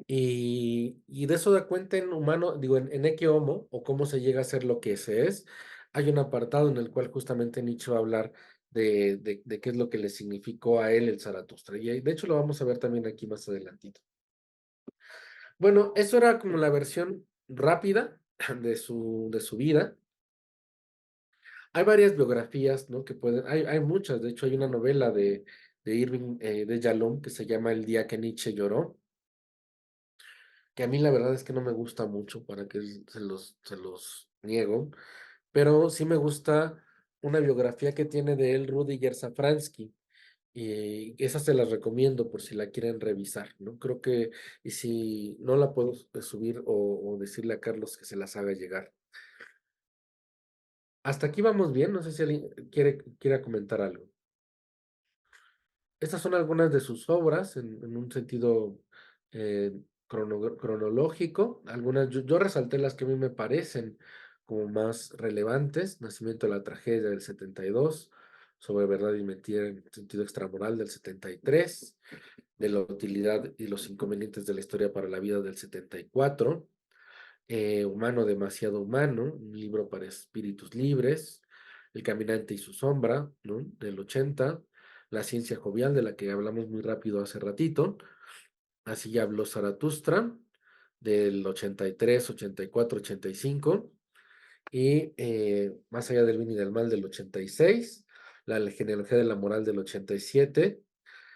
y de eso da cuenta en Humano, digo, en Ecce Homo, o cómo se llega a ser lo que se es. Hay un apartado en el cual justamente Nietzsche va a hablar de qué es lo que le significó a él el Zaratustra, y de hecho lo vamos a ver también aquí más adelantito. Bueno, eso era como la versión rápida de su vida. Hay varias biografías, ¿no? Hay muchas, de hecho hay una novela de Irving de Yalom que se llama El día que Nietzsche lloró, que a mí la verdad es que no me gusta mucho, para que se los niego, pero sí me gusta una biografía que tiene de él Rudiger Safransky, y esas se las recomiendo por si la quieren revisar, ¿no? Creo que, y si no la puedo subir o decirle a Carlos que se las haga llegar. Hasta aquí vamos bien, no sé si alguien quiera comentar algo. Estas son algunas de sus obras en un sentido eh, cronológico. Algunas, yo resalté las que a mí me parecen como más relevantes. Nacimiento de la tragedia del 72, Sobre verdad y mentira en sentido extramoral del 73, De la utilidad y los inconvenientes de la historia para la vida del 74, Humano demasiado humano, un libro para espíritus libres, El caminante y su sombra, ¿no? Del 80, La ciencia jovial, de la que hablamos muy rápido hace ratito, Así ya habló Zaratustra, del 83, 84, 85, y Más allá del bien y del mal del 86, La genealogía de la moral del 87,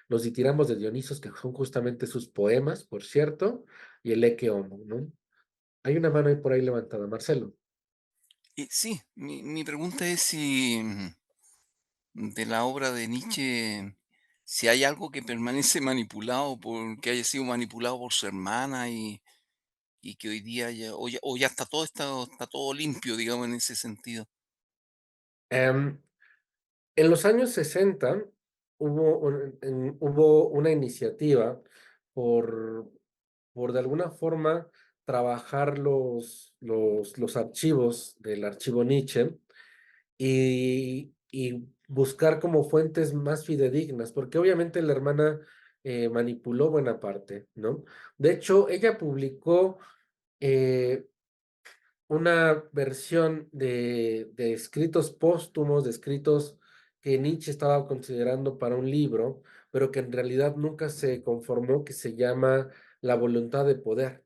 Los ditirambos de Dionisos, que son justamente sus poemas, por cierto, y el Ecce Homo, ¿no? Hay una mano ahí por ahí levantada, Marcelo. Y sí, mi pregunta es si de la obra de Nietzsche, si hay algo que permanece manipulado por, que haya sido manipulado por su hermana y que hoy día ya, o ya está todo limpio, digamos, en ese sentido. Em, en los años 60 hubo una iniciativa por, por de alguna forma trabajar los archivos del archivo Nietzsche y buscar como fuentes más fidedignas, porque obviamente la hermana manipuló buena parte, ¿no? De hecho, ella publicó eh, una versión de escritos póstumos, de escritos que Nietzsche estaba considerando para un libro, pero que en realidad nunca se conformó, que se llama La voluntad de poder.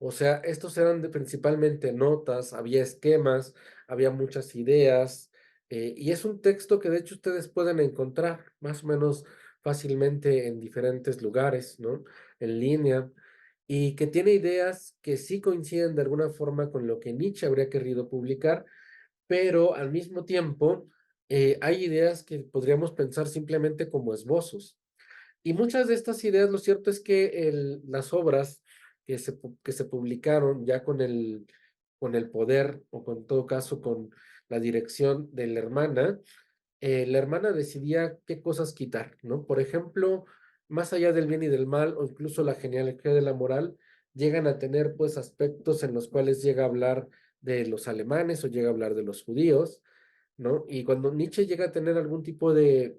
O sea, estos eran principalmente notas, había esquemas, había muchas ideas, y es un texto que de hecho ustedes pueden encontrar más o menos fácilmente en diferentes lugares, ¿no? En línea, y que tiene ideas que sí coinciden de alguna forma con lo que Nietzsche habría querido publicar, pero al mismo tiempo hay ideas que podríamos pensar simplemente como esbozos. Y muchas de estas ideas, lo cierto es que las obras que se publicaron ya con el poder, o con todo caso con la dirección de la hermana decidía qué cosas quitar, ¿no? Por ejemplo, Más allá del bien y del mal, o incluso la genealogía de la moral, llegan a tener pues aspectos en los cuales llega a hablar de los alemanes o llega a hablar de los judíos, ¿no? Y cuando Nietzsche llega a tener algún tipo de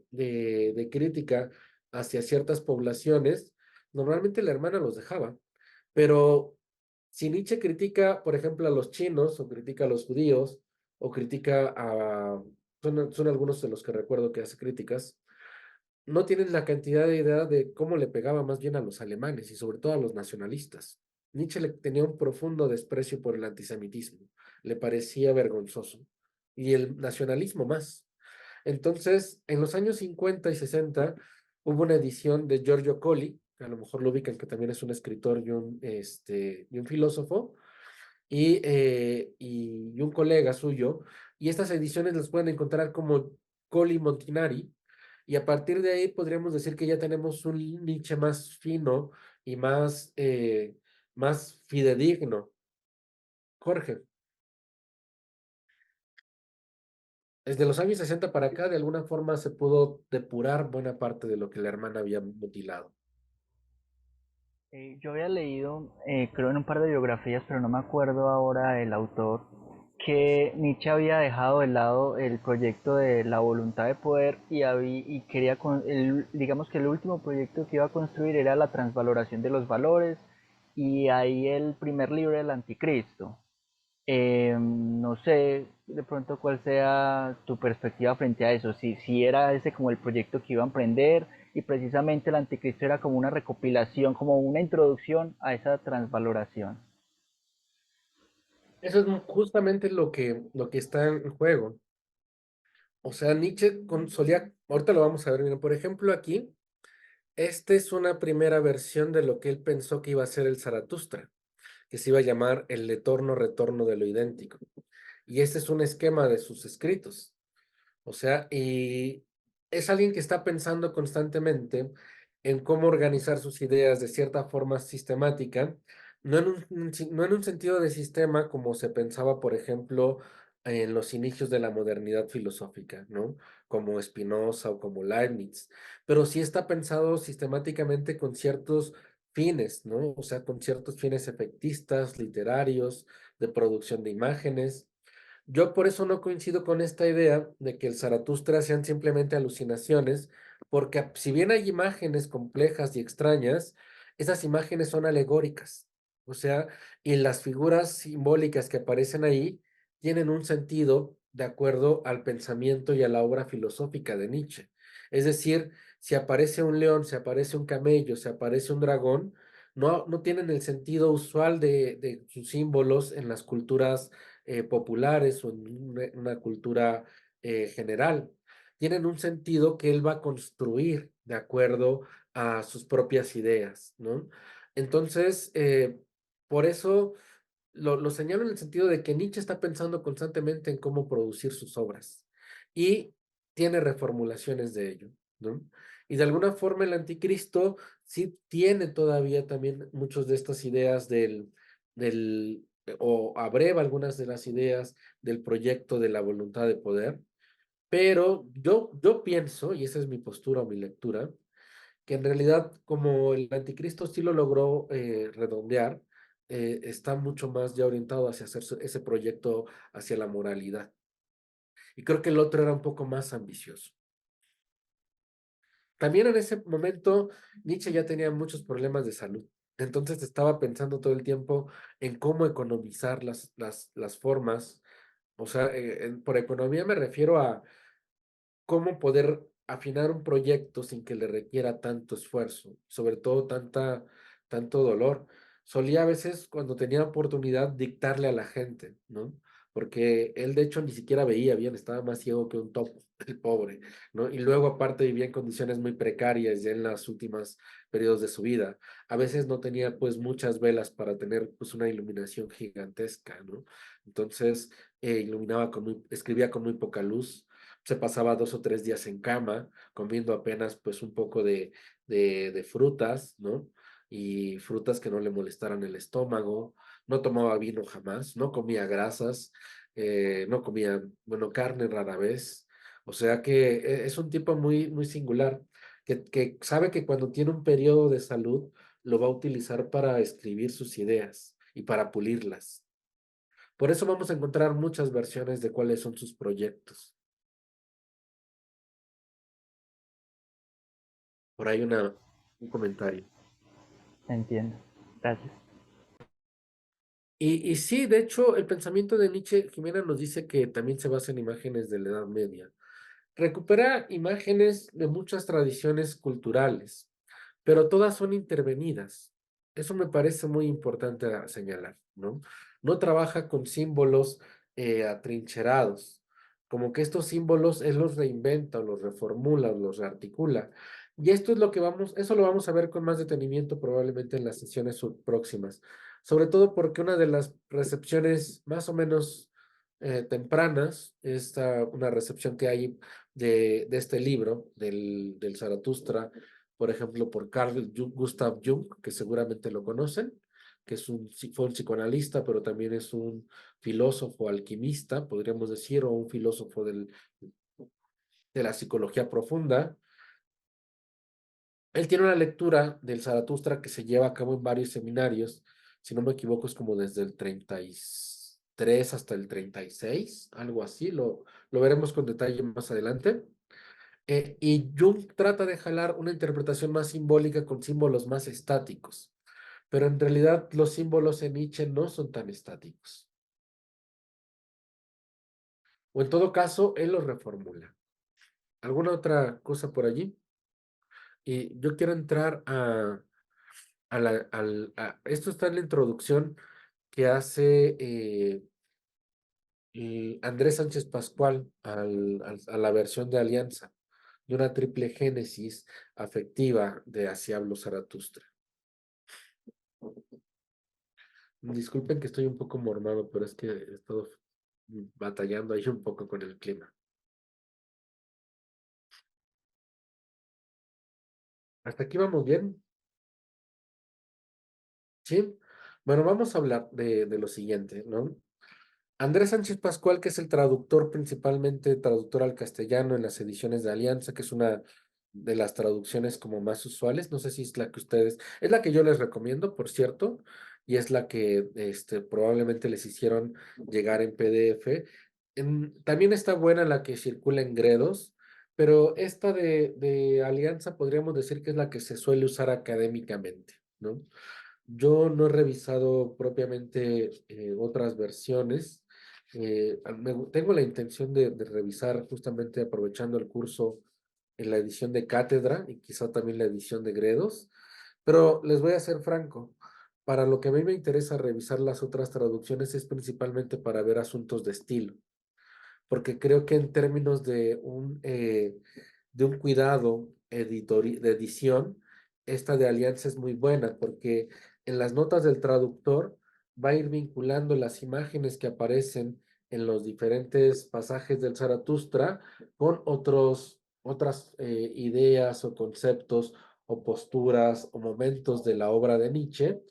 crítica hacia ciertas poblaciones, normalmente la hermana los dejaba. Pero si Nietzsche critica, por ejemplo, a los chinos, o critica a los judíos, o critica a... son algunos de los que recuerdo que hace críticas, no tienen la cantidad de idea de cómo le pegaba más bien a los alemanes y sobre todo a los nacionalistas. Nietzsche tenía un profundo desprecio por el antisemitismo, le parecía vergonzoso, y el nacionalismo más. Entonces, en los años 50 y 60 hubo una edición de Giorgio Colli, que a lo mejor lo ubican, que también es un escritor y un filósofo, y un colega suyo, y estas ediciones las pueden encontrar como Colli Montinari, y a partir de ahí podríamos decir que ya tenemos un Nietzsche más fino y más fidedigno. Jorge, desde los años 60 para acá, de alguna forma se pudo depurar buena parte de lo que la hermana había mutilado. Yo había leído, creo en un par de biografías, pero no me acuerdo ahora el autor, que Nietzsche había dejado de lado el proyecto de la voluntad de poder y quería, digamos que el último proyecto que iba a construir era la transvaloración de los valores y ahí el primer libro del anticristo. No sé de pronto cuál sea tu perspectiva frente a eso, si era ese como el proyecto que iba a emprender y precisamente el anticristo era como una recopilación, como una introducción a esa transvaloración. Eso es justamente lo que está en juego. O sea, Nietzsche solía, ahorita lo vamos a ver, miren, por ejemplo, aquí, esta es una primera versión de lo que él pensó que iba a ser el Zaratustra, que se iba a llamar el eterno retorno de lo idéntico. Y este es un esquema de sus escritos. O sea, y es alguien que está pensando constantemente en cómo organizar sus ideas de cierta forma sistemática, no en un sentido de sistema como se pensaba, por ejemplo, en los inicios de la modernidad filosófica, ¿no? Como Spinoza o como Leibniz, pero sí está pensado sistemáticamente con ciertos fines, ¿no? O sea, con ciertos fines efectistas, literarios, de producción de imágenes. Yo por eso no coincido con esta idea de que el Zaratustra sean simplemente alucinaciones, porque si bien hay imágenes complejas y extrañas, esas imágenes son alegóricas. O sea, y las figuras simbólicas que aparecen ahí tienen un sentido de acuerdo al pensamiento y a la obra filosófica de Nietzsche. Es decir, si aparece un león, si aparece un camello, si aparece un dragón, no tienen el sentido usual de sus símbolos en las culturas populares o en una cultura general. Tienen un sentido que él va a construir de acuerdo a sus propias ideas, ¿no? Entonces, por eso lo señalo en el sentido de que Nietzsche está pensando constantemente en cómo producir sus obras y tiene reformulaciones de ello, ¿no? Y de alguna forma el anticristo sí tiene todavía también muchas de estas ideas o abreva algunas de las ideas del proyecto de la voluntad de poder, pero yo pienso, y esa es mi postura o mi lectura, que en realidad como el anticristo sí lo logró redondear, está mucho más ya orientado hacia hacer ese proyecto hacia la moralidad. Y creo que el otro era un poco más ambicioso. También en ese momento Nietzsche ya tenía muchos problemas de salud. Entonces estaba pensando todo el tiempo en cómo economizar las formas. O sea, por economía me refiero a cómo poder afinar un proyecto sin que le requiera tanto esfuerzo, sobre todo tanto dolor. Solía a veces, cuando tenía oportunidad, dictarle a la gente, ¿no? Porque él de hecho ni siquiera veía bien, estaba más ciego que un topo, el pobre, ¿no? Y luego aparte vivía en condiciones muy precarias ya en los últimos periodos de su vida. A veces no tenía pues muchas velas para tener pues una iluminación gigantesca, ¿no? Entonces escribía con muy poca luz, se pasaba 2 o 3 días en cama, comiendo apenas pues un poco de frutas, ¿no? Y frutas que no le molestaran el estómago, no tomaba vino jamás, no comía grasas, no comía, bueno, carne rara vez. O sea que es un tipo muy, muy singular, que sabe que cuando tiene un periodo de salud, lo va a utilizar para escribir sus ideas y para pulirlas. Por eso vamos a encontrar muchas versiones de cuáles son sus proyectos. Por ahí un comentario. Entiendo. Gracias. Y sí, de hecho, el pensamiento de Nietzsche, Jimena nos dice que también se basa en imágenes de la Edad Media. Recupera imágenes de muchas tradiciones culturales, pero todas son intervenidas. Eso me parece muy importante a señalar, ¿no? No trabaja con símbolos atrincherados, como que estos símbolos él los reinventa, o los reformula, o los rearticula. Y esto es eso lo vamos a ver con más detenimiento probablemente en las sesiones próximas, sobre todo porque una de las recepciones más o menos tempranas, una recepción que hay de este libro, del Zaratustra, por ejemplo, por Gustav Jung, que seguramente lo conocen, que fue un psicoanalista, pero también es un filósofo alquimista, podríamos decir, o un filósofo de la psicología profunda. Él tiene una lectura del Zaratustra que se lleva a cabo en varios seminarios, si no me equivoco, es como desde el 33 hasta el 36, algo así, lo veremos con detalle más adelante. Y Jung trata de jalar una interpretación más simbólica con símbolos más estáticos, pero en realidad los símbolos en Nietzsche no son tan estáticos. O en todo caso, él los reformula. ¿Alguna otra cosa por allí? Y yo quiero entrar esto está en la introducción que hace Andrés Sánchez Pascual a la versión de Alianza, de una triple génesis afectiva de Así habló Zaratustra. Disculpen que estoy un poco mormado, pero es que he estado batallando ahí un poco con el clima. ¿Hasta aquí vamos bien? ¿Sí? Bueno, vamos a hablar de lo siguiente, ¿no? Andrés Sánchez Pascual, que es el traductor, principalmente traductor al castellano en las ediciones de Alianza, que es una de las traducciones como más usuales. No sé si es la que es la que yo les recomiendo, por cierto, y es la que probablemente les hicieron llegar en PDF. También está buena la que circula en Gredos, pero esta de Alianza podríamos decir que es la que se suele usar académicamente, ¿no? Yo no he revisado propiamente otras versiones. Tengo la intención de revisar justamente aprovechando el curso en la edición de Cátedra y quizá también la edición de Gredos, pero les voy a ser franco. Para lo que a mí me interesa revisar las otras traducciones es principalmente para ver asuntos de estilo, porque creo que en términos de un cuidado de edición, esta de Alianza es muy buena, porque en las notas del traductor va a ir vinculando las imágenes que aparecen en los diferentes pasajes del Zaratustra con otras ideas o conceptos o posturas o momentos de la obra de Nietzsche,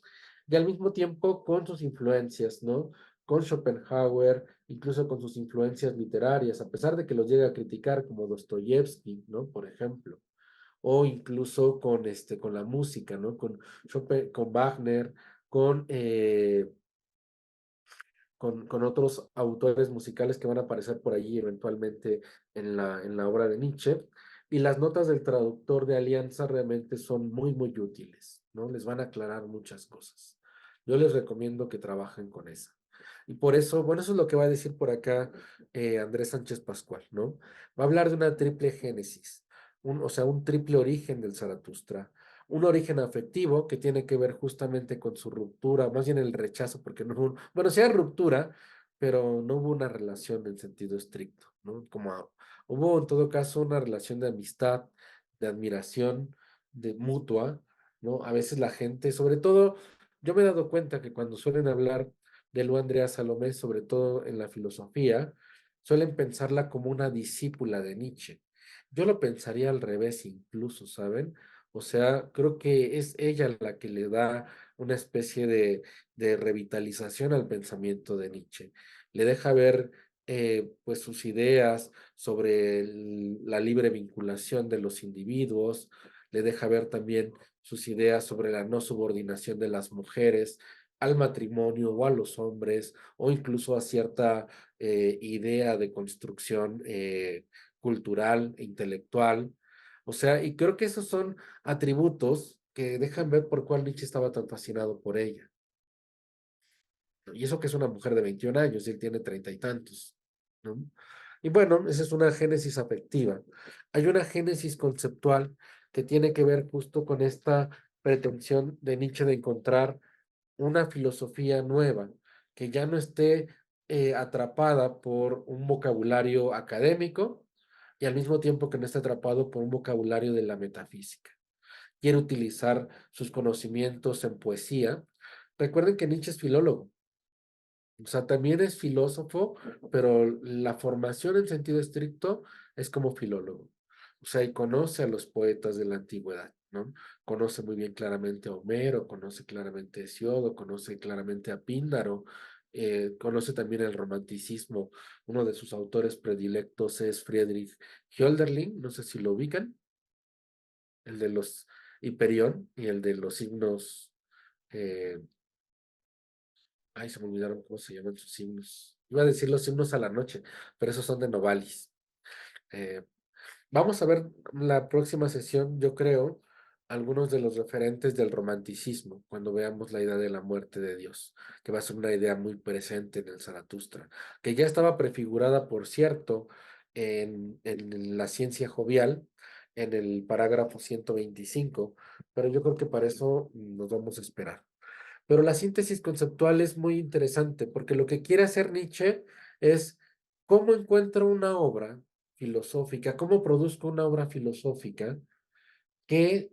y al mismo tiempo con sus influencias, ¿no? Con Schopenhauer, incluso con sus influencias literarias, a pesar de que los llega a criticar como Dostoyevsky, ¿no? Por ejemplo, o incluso con la música, ¿no? Con Wagner, con, eh, con otros autores musicales que van a aparecer por allí eventualmente en la obra de Nietzsche. Y las notas del traductor de Alianza realmente son muy, muy útiles, ¿no? Les van a aclarar muchas cosas. Yo les recomiendo que trabajen con esa. Y por eso, bueno, eso es lo que va a decir por acá Andrés Sánchez Pascual, ¿no? Va a hablar de una triple génesis, o sea, un triple origen del Zaratustra. Un origen afectivo que tiene que ver justamente con su ruptura, más bien el rechazo, porque no hubo, bueno, sí hay ruptura, pero no hubo una relación en sentido estricto, ¿no? Hubo en todo caso una relación de amistad, de admiración, de mutua, ¿no? A veces la gente, sobre todo, yo me he dado cuenta que cuando suelen hablar de Lu Andrea Salomé, sobre todo en la filosofía, suelen pensarla como una discípula de Nietzsche. Yo lo pensaría al revés incluso, ¿saben? O sea, creo que es ella la que le da una especie de revitalización al pensamiento de Nietzsche. Le deja ver pues sus ideas sobre la libre vinculación de los individuos, le deja ver también sus ideas sobre la no subordinación de las mujeres al matrimonio o a los hombres, o incluso a cierta idea de construcción cultural e intelectual. O sea, y creo que esos son atributos que dejan ver por cuál Nietzsche estaba tan fascinado por ella. Y eso que es una mujer de 21 años y él tiene 30 y tantos, ¿no? Y bueno, esa es una génesis afectiva. Hay una génesis conceptual que tiene que ver justo con esta pretensión de Nietzsche de encontrar una filosofía nueva, que ya no esté atrapada por un vocabulario académico y al mismo tiempo que no esté atrapado por un vocabulario de la metafísica. Quiere utilizar sus conocimientos en poesía. Recuerden que Nietzsche es filólogo, o sea, también es filósofo, pero la formación en sentido estricto es como filólogo. O sea, y conoce a los poetas de la antigüedad, ¿no? Conoce muy bien claramente a Homero, conoce claramente a Hesiodo, conoce claramente a Píndaro, conoce también el romanticismo. Uno de sus autores predilectos es Friedrich Hölderlin, no sé si lo ubican, el de los Hiperión y el de los signos eh, ay, se me olvidaron cómo se llaman sus himnos. Iba a decir los himnos a la noche, pero esos son de Novalis. Eh, Vamos a ver la próxima sesión, yo creo, algunos de los referentes del romanticismo, cuando veamos la idea de la muerte de Dios, que va a ser una idea muy presente en el Zaratustra, que ya estaba prefigurada, por cierto, en la ciencia jovial, en el parágrafo 125, pero yo creo que para eso nos vamos a esperar. Pero la síntesis conceptual es muy interesante porque lo que quiere hacer Nietzsche es cómo encuentro una obra filosófica, cómo produzco una obra filosófica que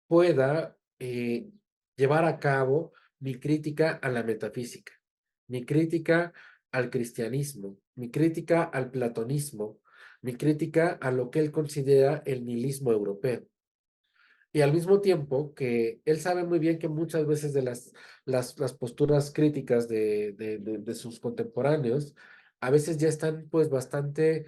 pueda llevar a cabo mi crítica a la metafísica, mi crítica al cristianismo, mi crítica al platonismo, mi crítica a lo que él considera el nihilismo europeo. Y al mismo tiempo que él sabe muy bien que muchas veces de las posturas críticas de sus contemporáneos, a veces ya están pues bastante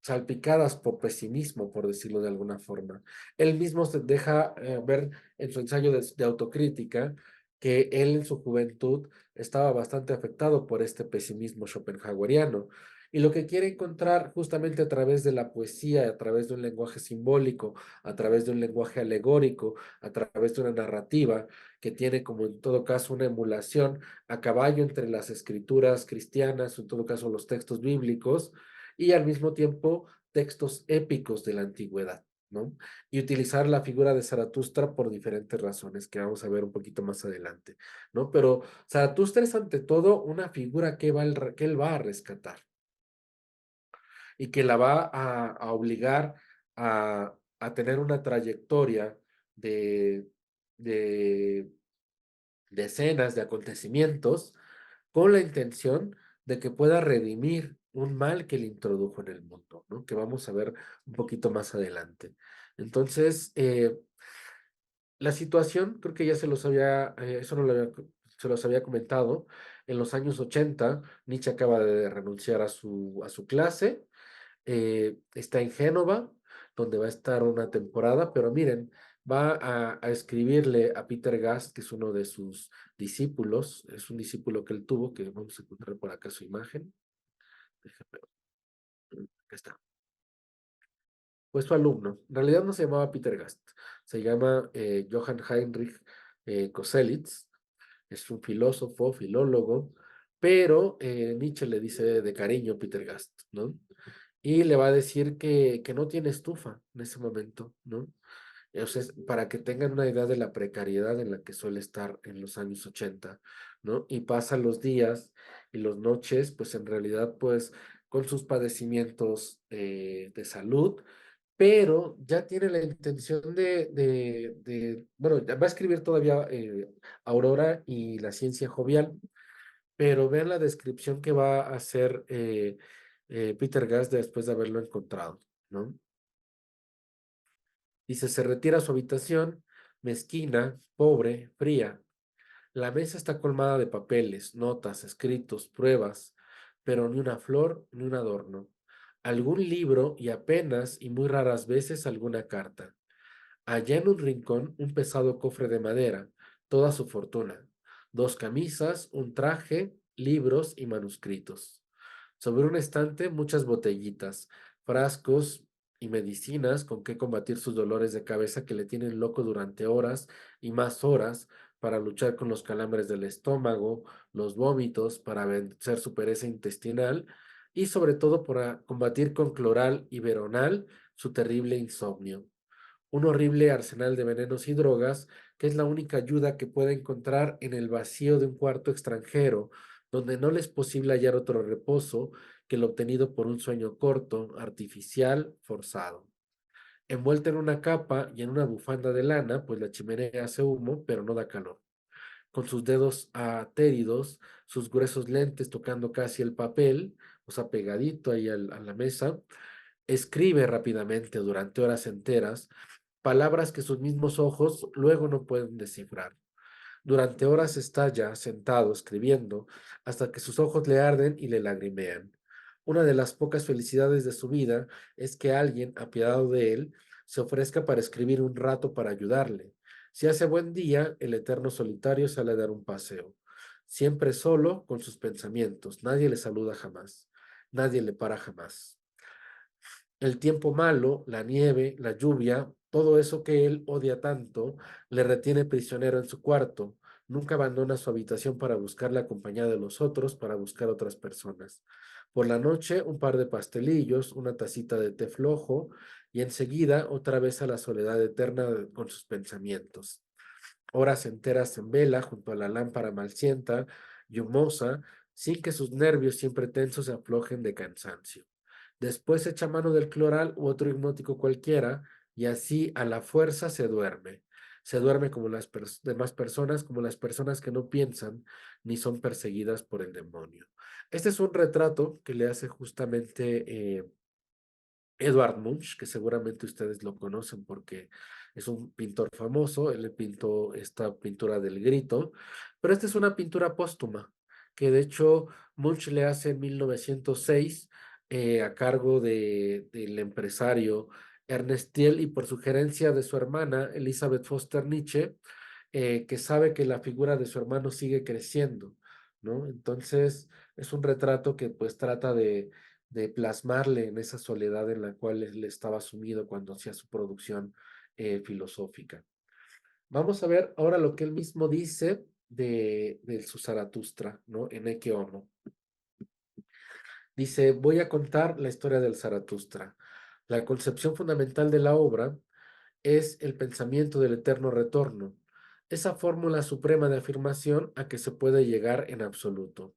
salpicadas por pesimismo, por decirlo de alguna forma. Él mismo se deja ver en su ensayo de autocrítica que él en su juventud estaba bastante afectado por este pesimismo schopenhaueriano Y lo que quiere encontrar justamente a través de la poesía, a través de un lenguaje simbólico, a través de un lenguaje alegórico, a través de una narrativa que tiene como en todo caso una emulación a caballo entre las escrituras cristianas, en todo caso los textos bíblicos, y al mismo tiempo textos épicos de la antigüedad, ¿no? Y utilizar la figura de Zaratustra por diferentes razones que vamos a ver un poquito más adelante, ¿no? Pero Zaratustra es ante todo una figura que él va a rescatar y que la va a obligar a tener una trayectoria de, de decenas de acontecimientos con la intención de que pueda redimir un mal que le introdujo en el mundo, ¿no? Que vamos a ver un poquito más adelante. Entonces, la situación, creo que ya eso no se los había comentado, en los años 80, Nietzsche acaba de renunciar a su clase, está en Génova, donde va a estar una temporada, pero miren, va a escribirle a Peter Gast, que es uno de sus discípulos, es un discípulo que él tuvo, que vamos a encontrar por acá su imagen. Déjame, acá está. Fue su alumno. En realidad no se llamaba Peter Gast, se llama Johann Heinrich Koselitz, es un filósofo, filólogo, pero Nietzsche le dice de cariño Peter Gast, ¿no? Y le va a decir que no tiene estufa en ese momento, ¿no? Entonces, para que tengan una idea de la precariedad en la que suele estar en los años 80, ¿no? Y pasa los días y las noches, pues en realidad, pues con sus padecimientos de salud, pero ya tiene la intención bueno, ya va a escribir todavía Aurora y la ciencia jovial, pero vean la descripción que va a hacer Peter Gas después de haberlo encontrado, ¿no? Dice, se retira a su habitación, mezquina, pobre, fría. La mesa está colmada de papeles, notas, escritos, pruebas, pero ni una flor ni un adorno. Algún libro y apenas y muy raras veces alguna carta. Allá en un rincón, un pesado cofre de madera, toda su fortuna, dos camisas, un traje, libros y manuscritos. Sobre un estante, muchas botellitas, frascos y medicinas con que combatir sus dolores de cabeza que le tienen loco durante horas y más horas para luchar con los calambres del estómago, los vómitos, para vencer su pereza intestinal y sobre todo para combatir con cloral y veronal su terrible insomnio, un horrible arsenal de venenos y drogas, que es la única ayuda que puede encontrar en el vacío de un cuarto extranjero, donde no le es posible hallar otro reposo que el obtenido por un sueño corto, artificial, forzado. Envuelta en una capa y en una bufanda de lana, pues la chimenea hace humo, pero no da calor. Con sus dedos atéridos, sus gruesos lentes tocando casi el papel, o sea, pegadito ahí a la mesa, escribe rápidamente durante horas enteras palabras que sus mismos ojos luego no pueden descifrar. Durante horas está ya sentado escribiendo hasta que sus ojos le arden y le lagrimean. Una de las pocas felicidades de su vida es que alguien, apiadado de él, se ofrezca para escribir un rato para ayudarle. Si hace buen día, el eterno solitario sale a dar un paseo. Siempre solo con sus pensamientos. Nadie le saluda jamás. Nadie le para jamás. El tiempo malo, la nieve, la lluvia, todo eso que él odia tanto, le retiene prisionero en su cuarto. Nunca abandona su habitación para buscar la compañía de los otros, para buscar otras personas. Por la noche, un par de pastelillos, una tacita de té flojo y enseguida otra vez a la soledad eterna con sus pensamientos. Horas enteras en vela junto a la lámpara malcienta y humosa, sin que sus nervios siempre tensos se aflojen de cansancio. Después echa mano del cloral u otro hipnótico cualquiera y así a la fuerza se duerme. Se duerme como las demás personas, como las personas que no piensan ni son perseguidas por el demonio. Este es un retrato que le hace justamente Edvard Munch, que seguramente ustedes lo conocen porque es un pintor famoso. Él pintó esta pintura del Grito, pero esta es una pintura póstuma que de hecho Munch le hace en 1906 a cargo del empresario Ernest Thiel y por sugerencia de su hermana Elizabeth Foster Nietzsche, que sabe que la figura de su hermano sigue creciendo, ¿no? Entonces es un retrato que pues trata de plasmarle en esa soledad en la cual él estaba sumido cuando hacía su producción filosófica. Vamos a ver ahora lo que él mismo dice de su Zaratustra, ¿no? En Ecce Homo. Dice, voy a contar la historia del Zaratustra. La concepción fundamental de la obra es el pensamiento del eterno retorno, esa fórmula suprema de afirmación a que se puede llegar en absoluto.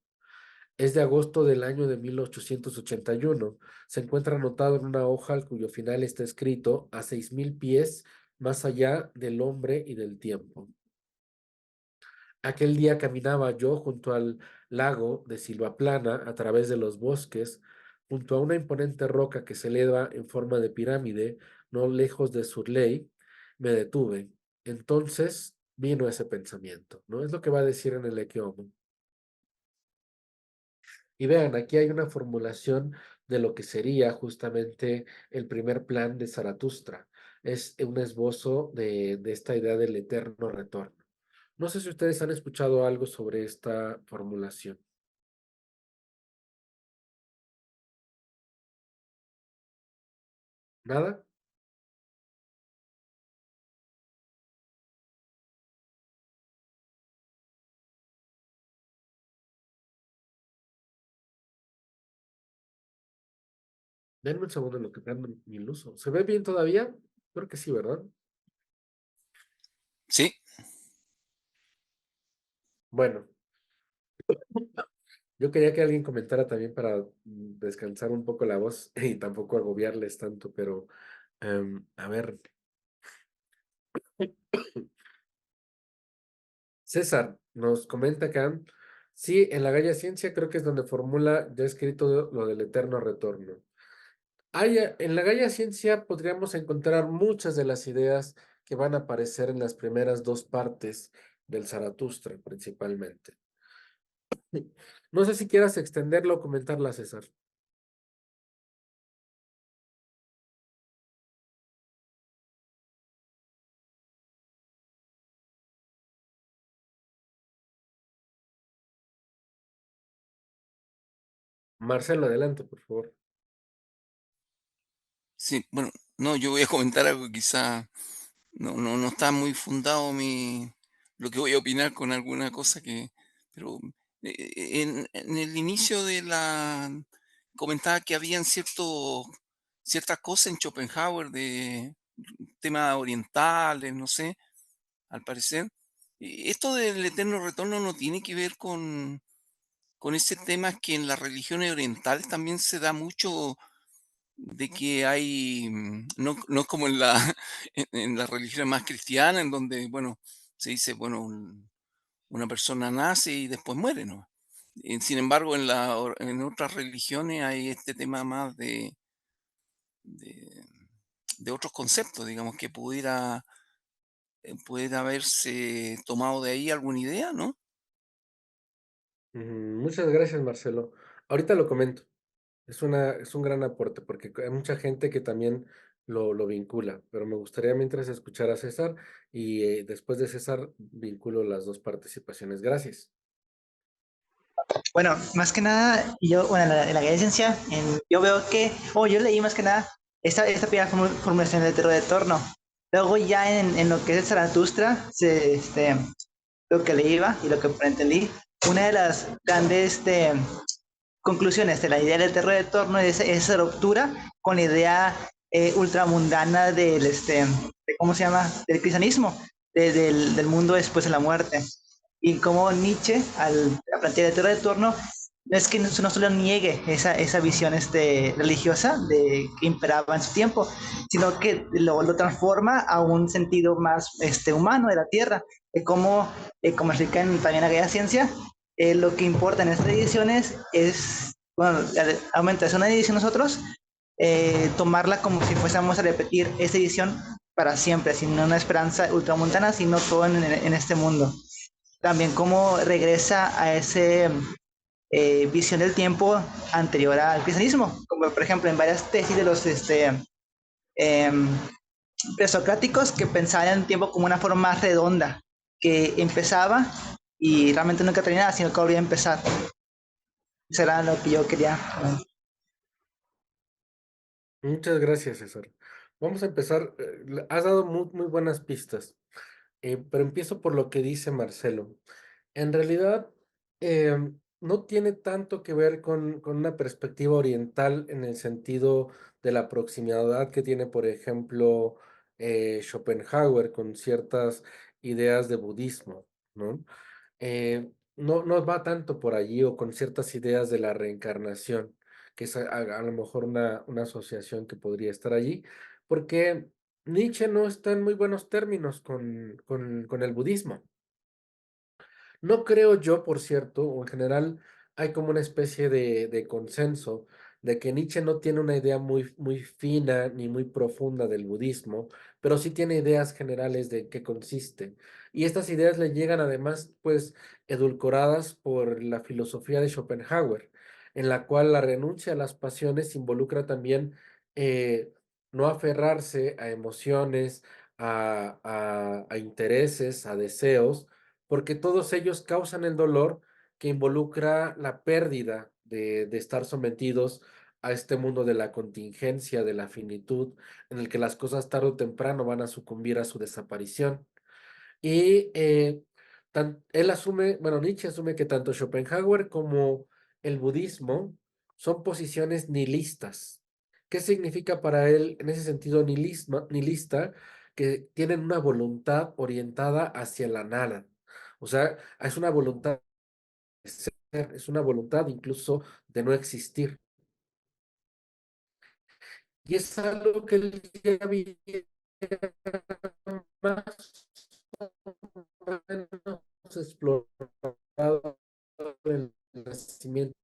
Es de agosto del año de 1881. Se encuentra anotado en una hoja al cuyo final está escrito a 6000 pies más allá del hombre y del tiempo. Aquel día caminaba yo junto al lago de Silvaplana a través de los bosques, junto a una imponente roca que se eleva en forma de pirámide, no lejos de Surley. Me detuve. Entonces vino ese pensamiento, ¿no? Es lo que va a decir en el Ecce Homo. Y vean, aquí hay una formulación de lo que sería justamente el primer plan de Zaratustra. Es un esbozo de esta idea del eterno retorno. No sé si ustedes han escuchado algo sobre esta formulación. ¿Nada? Denme un segundo en lo que prendo mi luz. ¿Se ve bien todavía? Creo que sí, ¿verdad? Sí, Bueno, yo quería que alguien comentara también para descansar un poco la voz y tampoco agobiarles tanto, pero a ver, César nos comenta acá, sí, en la Gaia Ciencia creo que es donde formula ya escrito lo del eterno retorno. En la Gaia Ciencia podríamos encontrar muchas de las ideas que van a aparecer en las primeras dos partes del Zaratustra, principalmente. No sé si quieras extenderlo o comentarla, César. Marcelo, adelante, por favor. sí. Bueno, no, yo voy a comentar algo que quizá no está muy fundado lo que voy a opinar con alguna cosa que, pero en el inicio de la comentaba que habían ciertas cosas en Schopenhauer de temas orientales, no sé, al parecer. Esto del eterno retorno no tiene que ver con ese tema que en las religiones orientales también se da mucho de que hay, no es como en en las religiones más cristianas, en donde, bueno, se dice, bueno, una persona nace y después muere, ¿no? Sin embargo, en otras religiones hay este tema más de, de otros conceptos, digamos, que pudiera haberse tomado de ahí alguna idea, ¿no? Muchas gracias, Marcelo. Ahorita lo comento. Es un gran aporte porque hay mucha gente que también lo vincula, pero me gustaría mientras escuchar a César y después de César vinculo las dos participaciones. Gracias. Bueno, más que nada, yo, bueno, en la guía de ciencia, yo veo que, yo leí más que nada esta primera formulación del terror de torno. Luego ya en lo que es el Zaratustra, lo que le iba y lo que entendí, una de las grandes conclusiones de la idea del terror de torno es esa ruptura con la idea ultramundana ¿cómo se llama? Del cristianismo, del mundo después de la muerte. Y como Nietzsche, al plantear el terror de torno, no es que no solo niegue esa visión religiosa que imperaba en su tiempo, sino que lo transforma a un sentido más humano de la tierra, de cómo, como explica también la guía de ciencia, lo que importa en estas ediciones es, bueno, aumenta, es una edición nosotros, tomarla como si fuésemos a repetir esa edición para siempre, sin una esperanza ultramontana, sino todo en este mundo. También cómo regresa a ese visión del tiempo anterior al cristianismo, como por ejemplo en varias tesis de los eh, presocráticos que pensaban en el tiempo como una forma más redonda, que empezaba y realmente nunca terminaba, sino que volvía a empezar. Eso era lo que yo quería. Muchas gracias, César. Vamos a empezar. Has dado muy buenas pistas, pero empiezo por lo que dice Marcelo. En realidad, no tiene tanto que ver con una perspectiva oriental en el sentido de la proximidad que tiene, por ejemplo, Schopenhauer con ciertas ideas de budismo, ¿no? No va tanto por allí o con ciertas ideas de la reencarnación, que es a lo mejor una asociación que podría estar allí, porque Nietzsche no está en muy buenos términos con el budismo. No creo yo, por cierto, o en general hay como una especie de consenso de que Nietzsche no tiene una idea muy fina ni muy profunda del budismo, pero sí tiene ideas generales de qué consiste. Y estas ideas le llegan además, pues, edulcoradas por la filosofía de Schopenhauer, en la cual la renuncia a las pasiones involucra también no aferrarse a emociones, a intereses, a deseos porque todos ellos causan el dolor que involucra la pérdida de estar sometidos a este mundo de la contingencia, de la finitud, en el que las cosas tarde o temprano van a sucumbir a su desaparición. Y él asume, bueno, Nietzsche asume que tanto Schopenhauer como el budismo son posiciones nihilistas. ¿Qué significa para él en ese sentido nihilista? Que tienen una voluntad orientada hacia la nada. O sea, es una voluntad de ser, es una voluntad incluso de no existir. Y es algo que él ya había más o menos explorado el nacimiento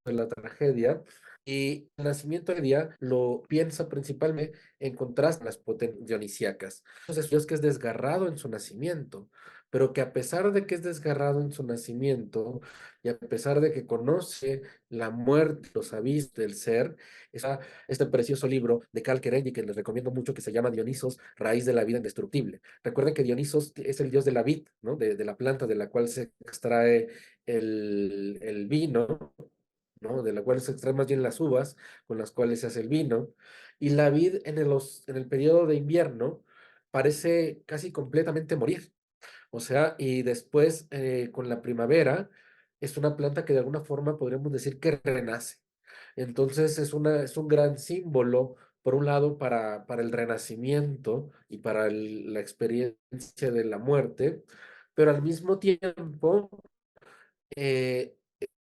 de la tragedia. Y el nacimiento de día lo piensa principalmente en contraste a las potencias dionisíacas. Entonces, Dios que es desgarrado en su nacimiento, pero que a pesar de que es desgarrado en su nacimiento y a pesar de que conoce la muerte, los abismos del ser, está este precioso libro de Carl Kerenyi que les recomiendo mucho que se llama Dionisos, raíz de la vida indestructible. Recuerden que Dionisos es el dios de la vid, ¿no? De la planta de la cual se extrae el vino, ¿no? De la cual se extraen más bien las uvas con las cuales se hace el vino. Y la vid en el periodo de invierno parece casi completamente morir. O sea, y después con la primavera es una planta que de alguna forma podríamos decir que renace. Entonces es un gran símbolo, por un lado, para el renacimiento y para la experiencia de la muerte, pero al mismo tiempo eh,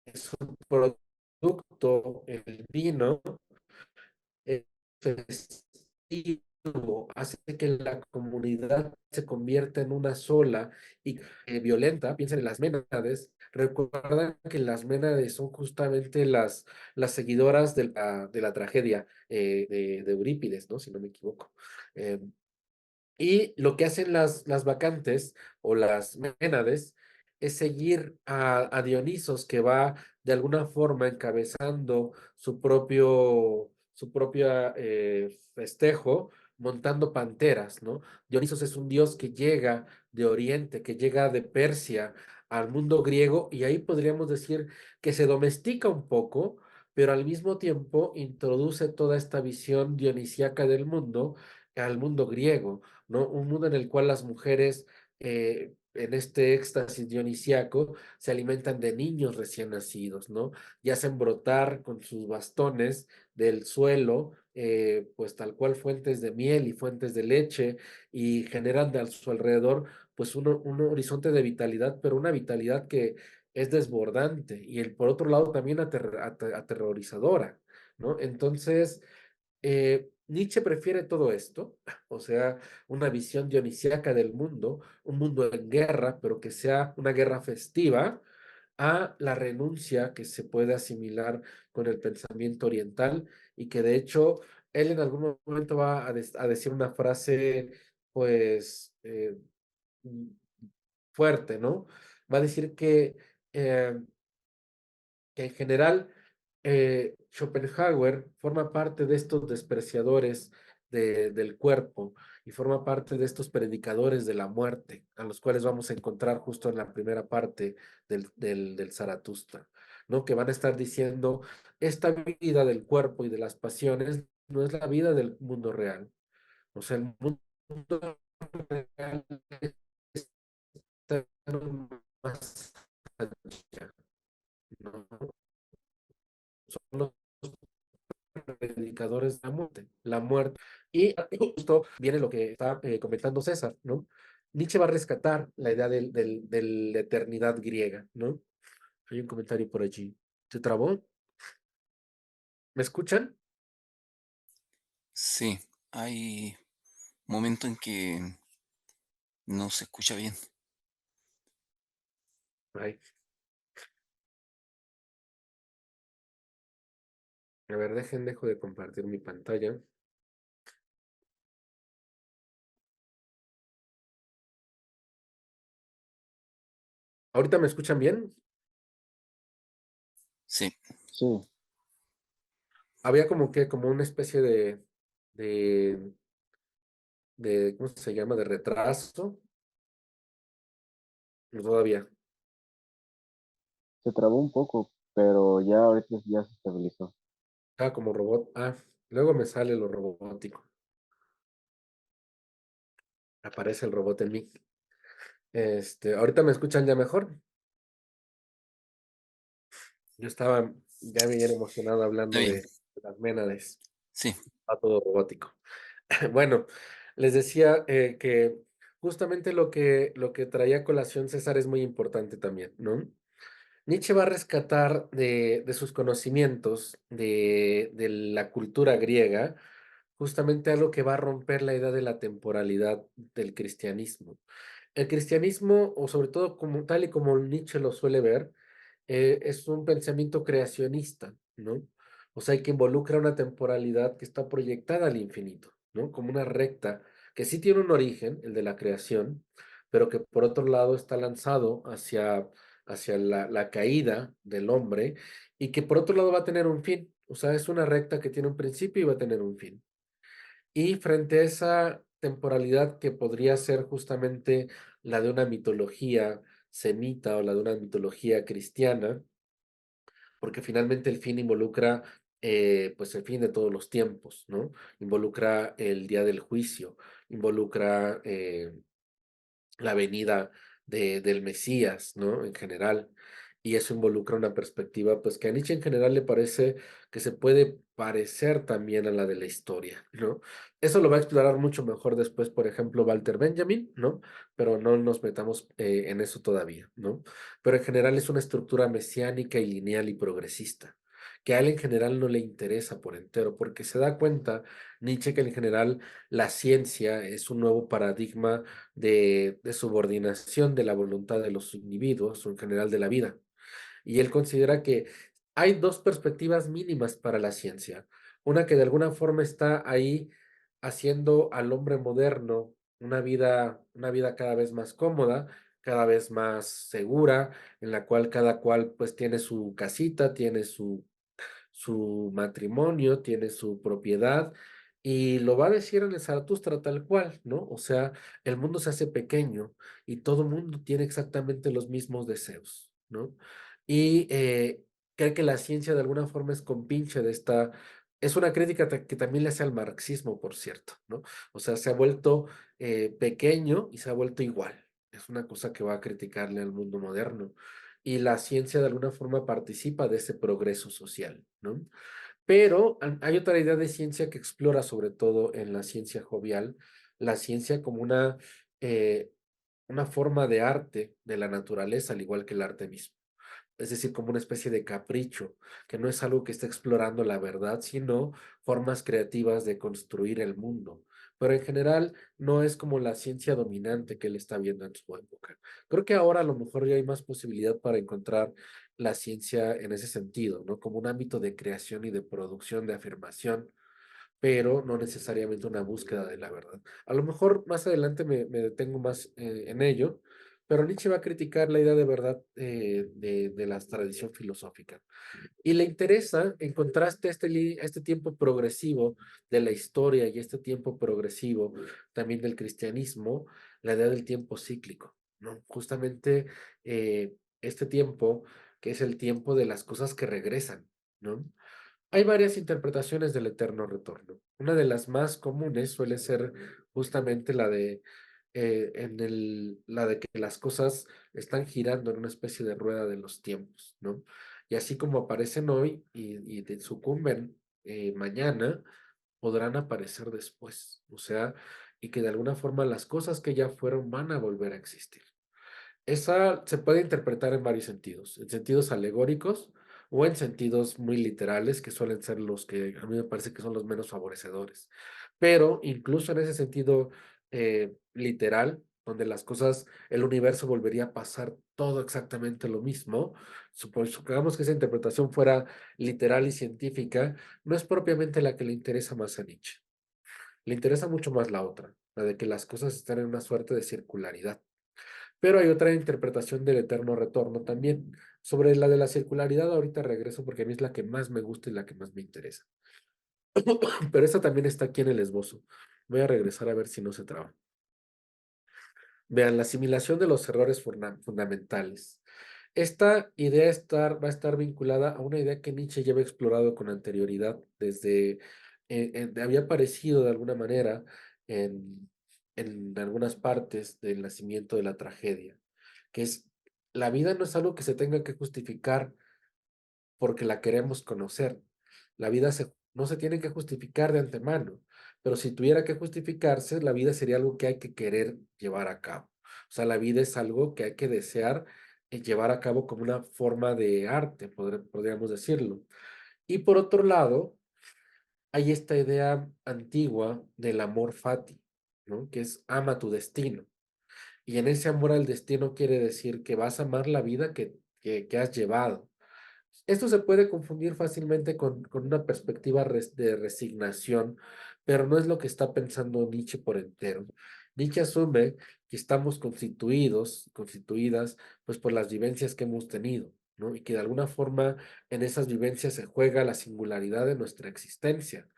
es un producto, el vino, es festivo, hace que la comunidad se convierta en una sola y violenta. Piensen en las Ménades. Recuerdan que las Ménades son justamente las seguidoras de la tragedia de Eurípides, ¿no? Si no me equivoco. Eh, y lo que hacen las vacantes o las Ménades es seguir a Dionisos, que va de alguna forma encabezando su propia festejo, montando panteras, ¿no? Dionisos es un dios que llega de Oriente, que llega de Persia al mundo griego, y ahí podríamos decir que se domestica un poco, pero al mismo tiempo introduce toda esta visión dionisíaca del mundo al mundo griego, ¿no? Un mundo en el cual las mujeres, en este éxtasis dionisíaco, se alimentan de niños recién nacidos, ¿no? Y hacen brotar con sus bastones del suelo, pues tal cual fuentes de miel y fuentes de leche, y generan a su alrededor, pues un horizonte de vitalidad, pero una vitalidad que es desbordante y por otro lado también aterrorizadora, ¿no? Entonces, Nietzsche prefiere todo esto, o sea, una visión dionisíaca del mundo, un mundo en guerra, pero que sea una guerra festiva, a la renuncia que se puede asimilar con el pensamiento oriental y que de hecho él en algún momento va a decir una frase, pues, mm, fuerte, ¿no? Va a decir eh, que en general Schopenhauer forma parte de estos despreciadores del cuerpo y forma parte de estos predicadores de la muerte, a los cuales vamos a encontrar justo en la primera parte del Zaratustra, ¿no? Que van a estar diciendo, esta vida del cuerpo y de las pasiones no es la vida del mundo real. O sea, el mundo real está más allá, ¿no? Son los predicadores de la muerte, la muerte. Y justo viene lo que está comentando César, ¿no? Nietzsche va a rescatar la idea de la eternidad griega, ¿no? Hay un comentario por allí. ¿Se trabó? ¿Me escuchan? Sí, hay momentos en que no se escucha bien. Ay, a ver, dejo de compartir mi pantalla. ¿Ahorita me escuchan bien? Sí, Sí, Había como una especie de, ¿cómo se llama? De retraso. No, todavía. se trabó un poco, pero ya ahorita ya se estabilizó. Ah, como robot. Ah, luego me sale lo robótico. Aparece el robot en mí. Ahorita me escuchan ya mejor. Yo estaba ya bien emocionado está hablando bien. de las Ménades. Sí, A todo robótico. Bueno, les decía que justamente lo que traía a colación César es muy importante también, ¿no? Nietzsche va a rescatar de sus conocimientos de la cultura griega justamente algo que va a romper la idea de la temporalidad del cristianismo. El cristianismo, o sobre todo como tal y como Nietzsche lo suele ver, es un pensamiento creacionista, ¿no? O sea, que involucra una temporalidad que está proyectada al infinito, ¿no? Como una recta que sí tiene un origen, el de la creación, pero que por otro lado está lanzado hacia la caída del hombre y que por otro lado va a tener un fin. O sea, es una recta que tiene un principio y va a tener un fin. Y frente a esa temporalidad que podría ser justamente la de una mitología semita o la de una mitología cristiana, porque finalmente el fin involucra pues el fin de todos los tiempos, ¿no? Involucra el día del juicio, involucra la venida del Mesías, ¿no? En general. Y eso involucra una perspectiva, pues que a Nietzsche en general le parece que se puede parecer también a la de la historia, ¿no? Eso lo va a explorar mucho mejor después, por ejemplo, Walter Benjamin, ¿no? Pero no nos metamos en eso todavía, ¿no? Pero en general es una estructura mesiánica y lineal y progresista, que a él en general no le interesa por entero, porque se da cuenta Nietzsche que en general la ciencia es un nuevo paradigma de subordinación de la voluntad de los individuos o en general de la vida. Y él considera que hay dos perspectivas mínimas para la ciencia. Una que de alguna forma está ahí haciendo al hombre moderno una vida cada vez más cómoda, cada vez más segura, en la cual cada cual pues tiene su casita, tiene su matrimonio, tiene su propiedad, y lo va a decir en el Zaratustra tal cual, ¿no? O sea, el mundo se hace pequeño y todo mundo tiene exactamente los mismos deseos, ¿no? Y cree que la ciencia de alguna forma es compinche de esta. Es una crítica que también le hace al marxismo, por cierto, ¿no? O sea, se ha vuelto pequeño y se ha vuelto igual. Es una cosa que va a criticarle al mundo moderno y la ciencia de alguna forma participa de ese progreso social, ¿no? Pero hay otra idea de ciencia que explora sobre todo en la ciencia jovial, la ciencia como eh, una forma de arte de la naturaleza, al igual que el arte mismo, es decir, como una especie de capricho, que no es algo que esté explorando la verdad, sino formas creativas de construir el mundo. Pero en general no es como la ciencia dominante que él está viendo en su época. Creo que ahora a lo mejor ya hay más posibilidad para encontrar la ciencia en ese sentido, ¿no? Como un ámbito de creación y de producción, de afirmación, pero no necesariamente una búsqueda de la verdad. A lo mejor más adelante me detengo más en ello, pero Nietzsche va a criticar la idea de verdad de la tradición filosófica. Y le interesa, en contraste a este tiempo progresivo de la historia y este tiempo progresivo también del cristianismo, la idea del tiempo cíclico, ¿no? Justamente este tiempo que es el tiempo de las cosas que regresan, ¿no? Hay varias interpretaciones del eterno retorno. Una de las más comunes suele ser justamente la de que las cosas están girando en una especie de rueda de los tiempos, ¿no? Y así como aparecen hoy y sucumben mañana, podrán aparecer después. O sea, y que de alguna forma las cosas que ya fueron van a volver a existir. Esa se puede interpretar en varios sentidos, en sentidos alegóricos o en sentidos muy literales, que suelen ser los que a mí me parece que son los menos favorecedores. Pero incluso en ese sentido literal, donde las cosas, el universo volvería a pasar todo exactamente lo mismo, supongamos que esa interpretación fuera literal y científica, no es propiamente la que le interesa más a Nietzsche. Le interesa mucho más la otra, la de que las cosas están en una suerte de circularidad. Pero hay otra interpretación del eterno retorno también. Sobre la de la circularidad, ahorita regreso porque a mí es la que más me gusta y la que más me interesa. Pero esta también está aquí en el esbozo. Voy a regresar a ver si no se traba. Vean, la asimilación de los errores fundamentales. Esta idea va a estar vinculada a una idea que Nietzsche lleva explorado con anterioridad, había aparecido de alguna manera en, en algunas partes del nacimiento de la tragedia, que es, la vida no es algo que se tenga que justificar porque la queremos conocer. La vida no se tiene que justificar de antemano, pero si tuviera que justificarse, la vida sería algo que hay que querer llevar a cabo. O sea, la vida es algo que hay que desear llevar a cabo como una forma de arte, podríamos decirlo. Y por otro lado, hay esta idea antigua del amor fati, ¿no? Que es ama tu destino. Y en ese amor al destino quiere decir que vas a amar la vida que has llevado. Esto se puede confundir fácilmente con una perspectiva de resignación, pero no es lo que está pensando Nietzsche por entero. Nietzsche asume que estamos constituidas, pues por las vivencias que hemos tenido, ¿no? Y que de alguna forma en esas vivencias se juega la singularidad de nuestra existencia.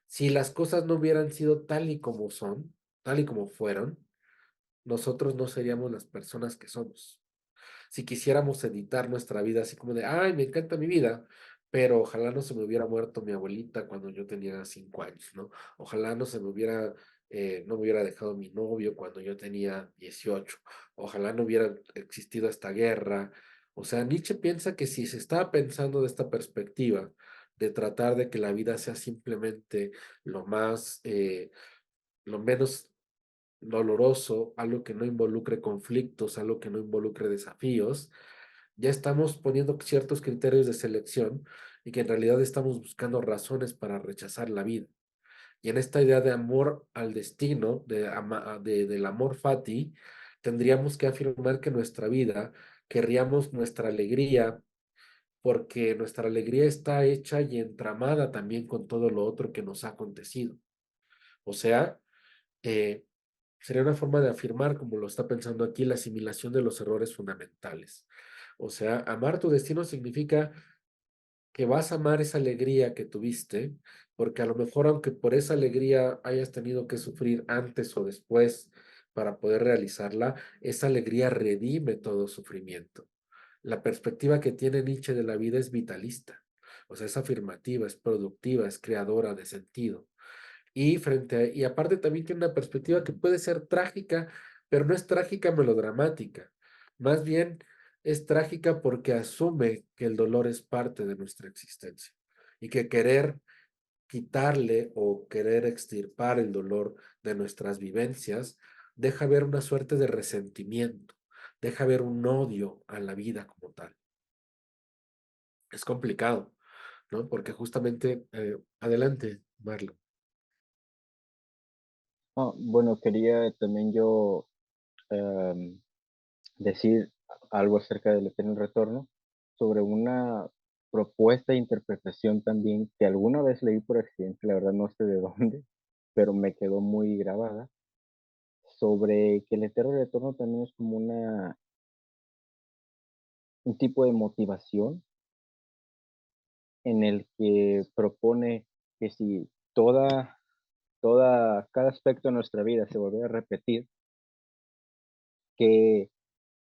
Si las cosas no hubieran sido tal y como son, tal y como fueron, nosotros no seríamos las personas que somos. Si quisiéramos editar nuestra vida así como de, ay, me encanta mi vida, pero ojalá no se me hubiera muerto mi abuelita cuando yo tenía 5 años, ¿no? Ojalá no me hubiera dejado mi novio cuando yo tenía 18. Ojalá no hubiera existido esta guerra. O sea, Nietzsche piensa que si se está pensando de esta perspectiva, de tratar de que la vida sea simplemente lo menos doloroso, algo que no involucre conflictos, algo que no involucre desafíos, ya estamos poniendo ciertos criterios de selección y que en realidad estamos buscando razones para rechazar la vida. Y en esta idea de amor al destino, del amor fati, tendríamos que afirmar que nuestra vida, querríamos nuestra alegría, porque nuestra alegría está hecha y entramada también con todo lo otro que nos ha acontecido. O sea, eh, sería una forma de afirmar, como lo está pensando aquí, la asimilación de los errores fundamentales. O sea, amar tu destino significa que vas a amar esa alegría que tuviste, porque a lo mejor aunque por esa alegría hayas tenido que sufrir antes o después para poder realizarla, esa alegría redime todo sufrimiento. La perspectiva que tiene Nietzsche de la vida es vitalista, o sea, es afirmativa, es productiva, es creadora de sentido. Y aparte también tiene una perspectiva que puede ser trágica, pero no es trágica melodramática. Más bien es trágica porque asume que el dolor es parte de nuestra existencia y que querer quitarle o querer extirpar el dolor de nuestras vivencias deja ver una suerte de resentimiento, deja ver un odio a la vida como tal. Es complicado, ¿no? Porque justamente, adelante, Marlon. Bueno, quería también yo em, decir algo acerca del Eterno Retorno, sobre una propuesta de interpretación también que alguna vez leí por accidente, la verdad no sé de dónde, pero me quedó muy grabada, sobre que el Eterno Retorno también es como un tipo de motivación en el que propone que si cada aspecto de nuestra vida se volviera a repetir, ¿qué,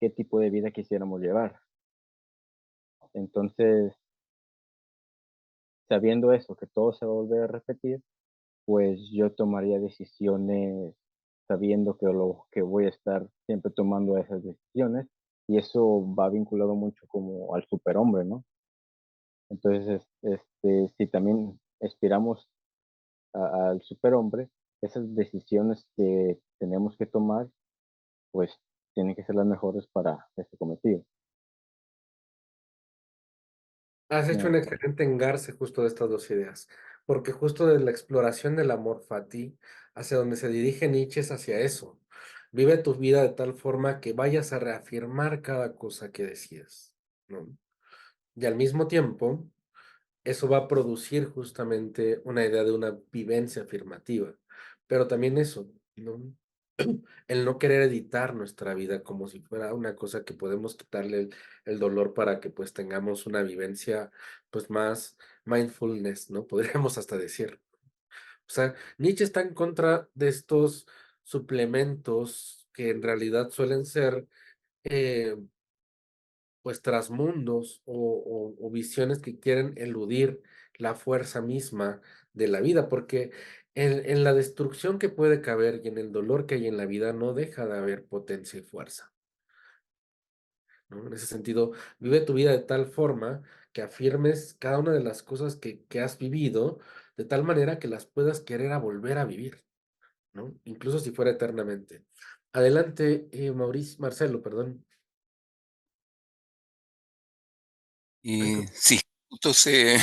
qué tipo de vida quisiéramos llevar? Entonces, sabiendo eso, que todo se va a volver a repetir, pues yo tomaría decisiones sabiendo que lo que voy a estar siempre tomando esas decisiones, y eso va vinculado mucho como al superhombre, ¿no? Entonces, si también aspiramos al superhombre, esas decisiones que tenemos que tomar, pues tienen que ser las mejores para ese cometido. Has hecho un No, excelente engarce justo de estas dos ideas, porque justo de la exploración del amor fati, hacia donde se dirige Nietzsche es hacia eso. Vive tu vida de tal forma que vayas a reafirmar cada cosa que decidas, ¿no? Y al mismo tiempo, eso va a producir justamente una idea de una vivencia afirmativa, pero también eso, ¿no? El no querer editar nuestra vida como si fuera una cosa que podemos quitarle el dolor para que pues tengamos una vivencia pues más mindfulness, ¿no? Podríamos hasta decir. O sea, Nietzsche está en contra de estos suplementos que en realidad suelen ser eh, pues trasmundos o visiones que quieren eludir la fuerza misma de la vida, porque en la destrucción que puede caber y en el dolor que hay en la vida no deja de haber potencia y fuerza, ¿no? En ese sentido, vive tu vida de tal forma que afirmes cada una de las cosas que has vivido, de tal manera que las puedas querer a volver a vivir, ¿no? Incluso si fuera eternamente. Adelante, Mauricio, Marcelo, perdón. Ay, Y sí, justo se,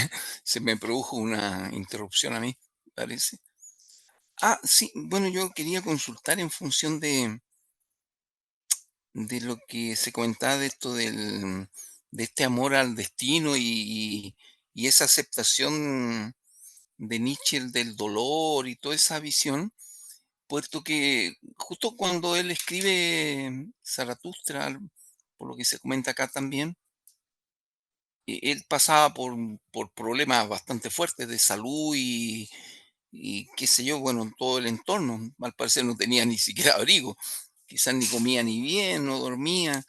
se me produjo una interrupción a mí, parece. Ah, sí, bueno, yo quería consultar en función de lo que se comentaba de esto de este amor al destino y esa aceptación de Nietzsche del dolor y toda esa visión, puesto que justo cuando él escribe Zaratustra, por lo que se comenta acá también, él pasaba por problemas bastante fuertes de salud y qué sé yo, bueno, en todo el entorno. Al parecer no tenía ni siquiera abrigo, quizás ni comía ni bien, no dormía.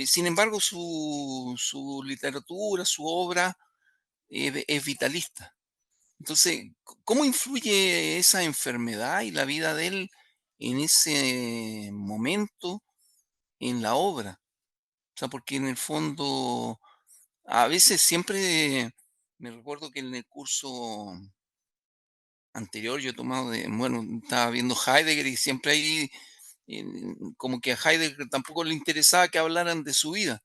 Sin embargo, su literatura, su obra es vitalista. Entonces, ¿cómo influye esa enfermedad y la vida de él en ese momento en la obra? O sea, porque en el fondo, a veces siempre me recuerdo que en el curso anterior yo he tomado bueno, estaba viendo Heidegger y siempre ahí como que a Heidegger tampoco le interesaba que hablaran de su vida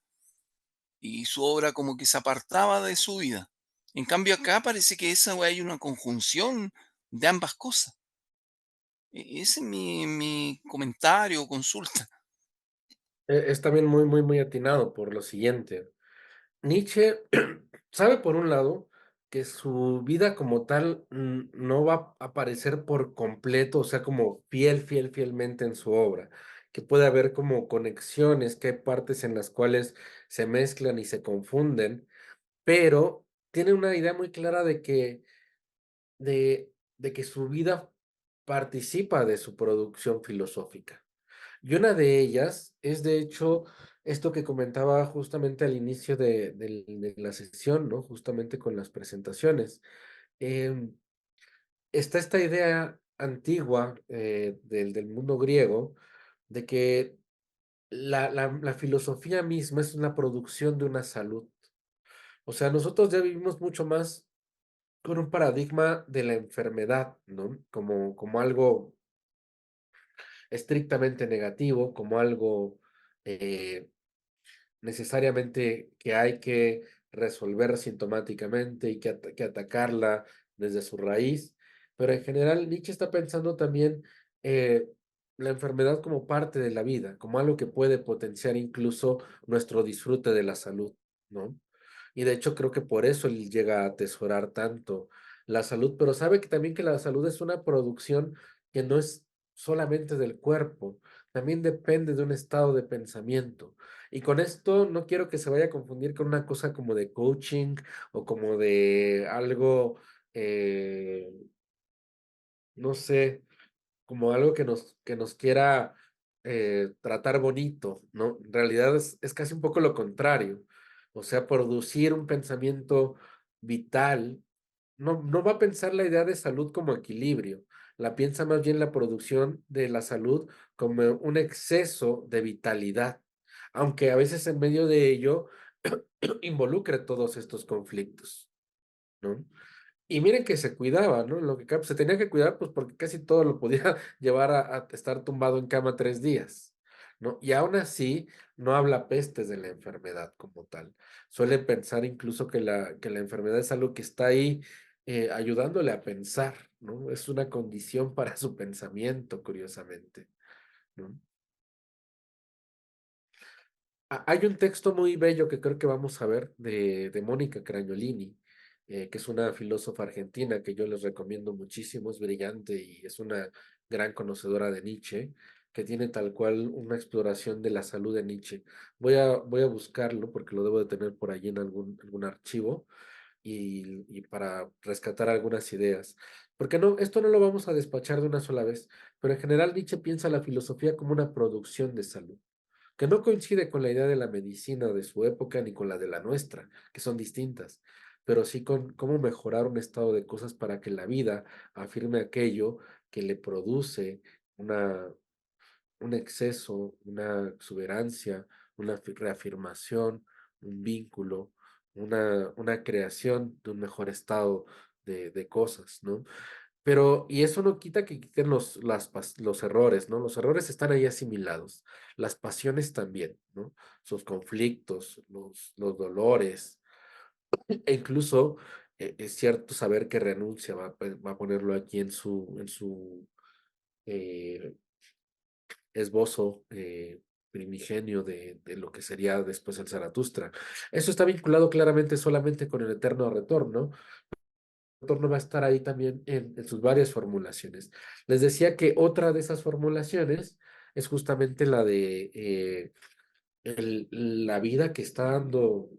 y su obra como que se apartaba de su vida. En cambio acá parece que esa hay una conjunción de ambas cosas. Ese es mi comentario o consulta. Es también muy, muy, muy atinado por lo siguiente. Nietzsche sabe por un lado que su vida como tal no va a aparecer por completo, o sea, como fielmente en su obra, que puede haber como conexiones, que hay partes en las cuales se mezclan y se confunden, pero tiene una idea muy clara de que su vida participa de su producción filosófica. Y una de ellas es, de hecho, esto que comentaba justamente al inicio de la sesión, ¿no? Justamente con las presentaciones. Em, Está esta idea antigua del mundo griego de que la filosofía misma es una producción de una salud. O sea, nosotros ya vivimos mucho más con un paradigma de la enfermedad, ¿no? Como algo estrictamente negativo, como algo eh, necesariamente que hay que resolver sintomáticamente y que atacarla desde su raíz, pero en general Nietzsche está pensando también eh, la enfermedad como parte de la vida, como algo que puede potenciar incluso nuestro disfrute de la salud, ¿no? Y de hecho creo que por eso él llega a atesorar tanto la salud, pero sabe que también que la salud es una producción que no es solamente del cuerpo, también depende de un estado de pensamiento. Y con esto no quiero que se vaya a confundir con una cosa como de coaching o como de algo, eh, no sé, como algo que nos quiera tratar bonito, ¿no? En realidad es casi un poco lo contrario. O sea, producir un pensamiento vital no va a pensar la idea de salud como equilibrio, la piensa más bien la producción de la salud como un exceso de vitalidad, aunque a veces en medio de ello involucre todos estos conflictos, ¿no? Y miren que se cuidaba, ¿no? Lo que se tenía que cuidar, pues porque casi todo lo podía llevar a estar tumbado en cama 3 días, ¿no? Y aún así no habla pestes de la enfermedad como tal. Suele pensar incluso que la enfermedad es algo que está ahí ayudándole a pensar, ¿no? Es una condición para su pensamiento, curiosamente, ¿no? Hay un texto muy bello que creo que vamos a ver de Mónica Cragnolini, que es una filósofa argentina que yo les recomiendo muchísimo, es brillante y es una gran conocedora de Nietzsche, que tiene tal cual una exploración de la salud de Nietzsche. Voy a buscarlo porque lo debo de tener por allí en algún archivo y para rescatar algunas ideas. Porque no, esto no lo vamos a despachar de una sola vez, pero en general Nietzsche piensa la filosofía como una producción de salud que no coincide con la idea de la medicina de su época ni con la de la nuestra, que son distintas, pero sí con cómo mejorar un estado de cosas para que la vida afirme aquello que le produce una, un exceso, una exuberancia, una reafirmación, un vínculo, una creación de un mejor estado de cosas, ¿no? Pero, y eso no quita que quiten los errores, ¿no? Los errores están ahí asimilados, las pasiones también, ¿no? Sus conflictos, los dolores, e incluso es cierto saber que renuncia, va a ponerlo aquí en su eh, esbozo primigenio de lo que sería después el Zaratustra. Eso está vinculado claramente solamente con el eterno retorno, retorno va a estar ahí también en sus varias formulaciones. Les decía que otra de esas formulaciones es justamente la de la vida que está dando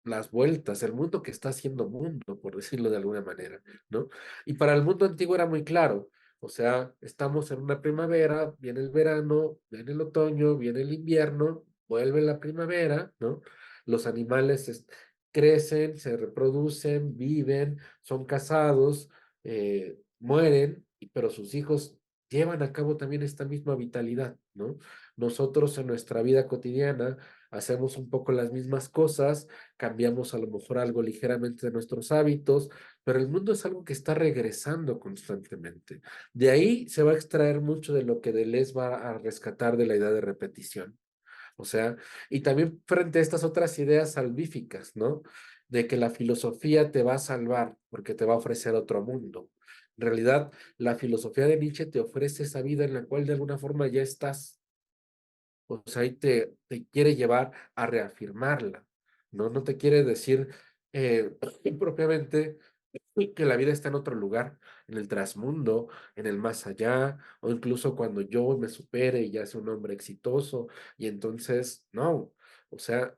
las vueltas, el mundo que está haciendo mundo, por decirlo de alguna manera, ¿no? Y para el mundo antiguo era muy claro, o sea, estamos en una primavera, viene el verano, viene el otoño, viene el invierno, vuelve la primavera, ¿no? Los animales crecen, se reproducen, viven, son casados, mueren, pero sus hijos llevan a cabo también esta misma vitalidad, ¿no? Nosotros en nuestra vida cotidiana hacemos un poco las mismas cosas, cambiamos a lo mejor algo ligeramente de nuestros hábitos, pero el mundo es algo que está regresando constantemente. De ahí se va a extraer mucho de lo que Deleuze va a rescatar de la idea de repetición. O sea, y también frente a estas otras ideas salvíficas, ¿no? De que la filosofía te va a salvar porque te va a ofrecer otro mundo. En realidad, la filosofía de Nietzsche te ofrece esa vida en la cual de alguna forma ya estás. O sea, ahí te quiere llevar a reafirmarla, ¿no? No te quiere decir propiamente que la vida está en otro lugar, en el trasmundo, en el más allá, o incluso cuando yo me supere y ya sea un hombre exitoso, y entonces, no, o sea,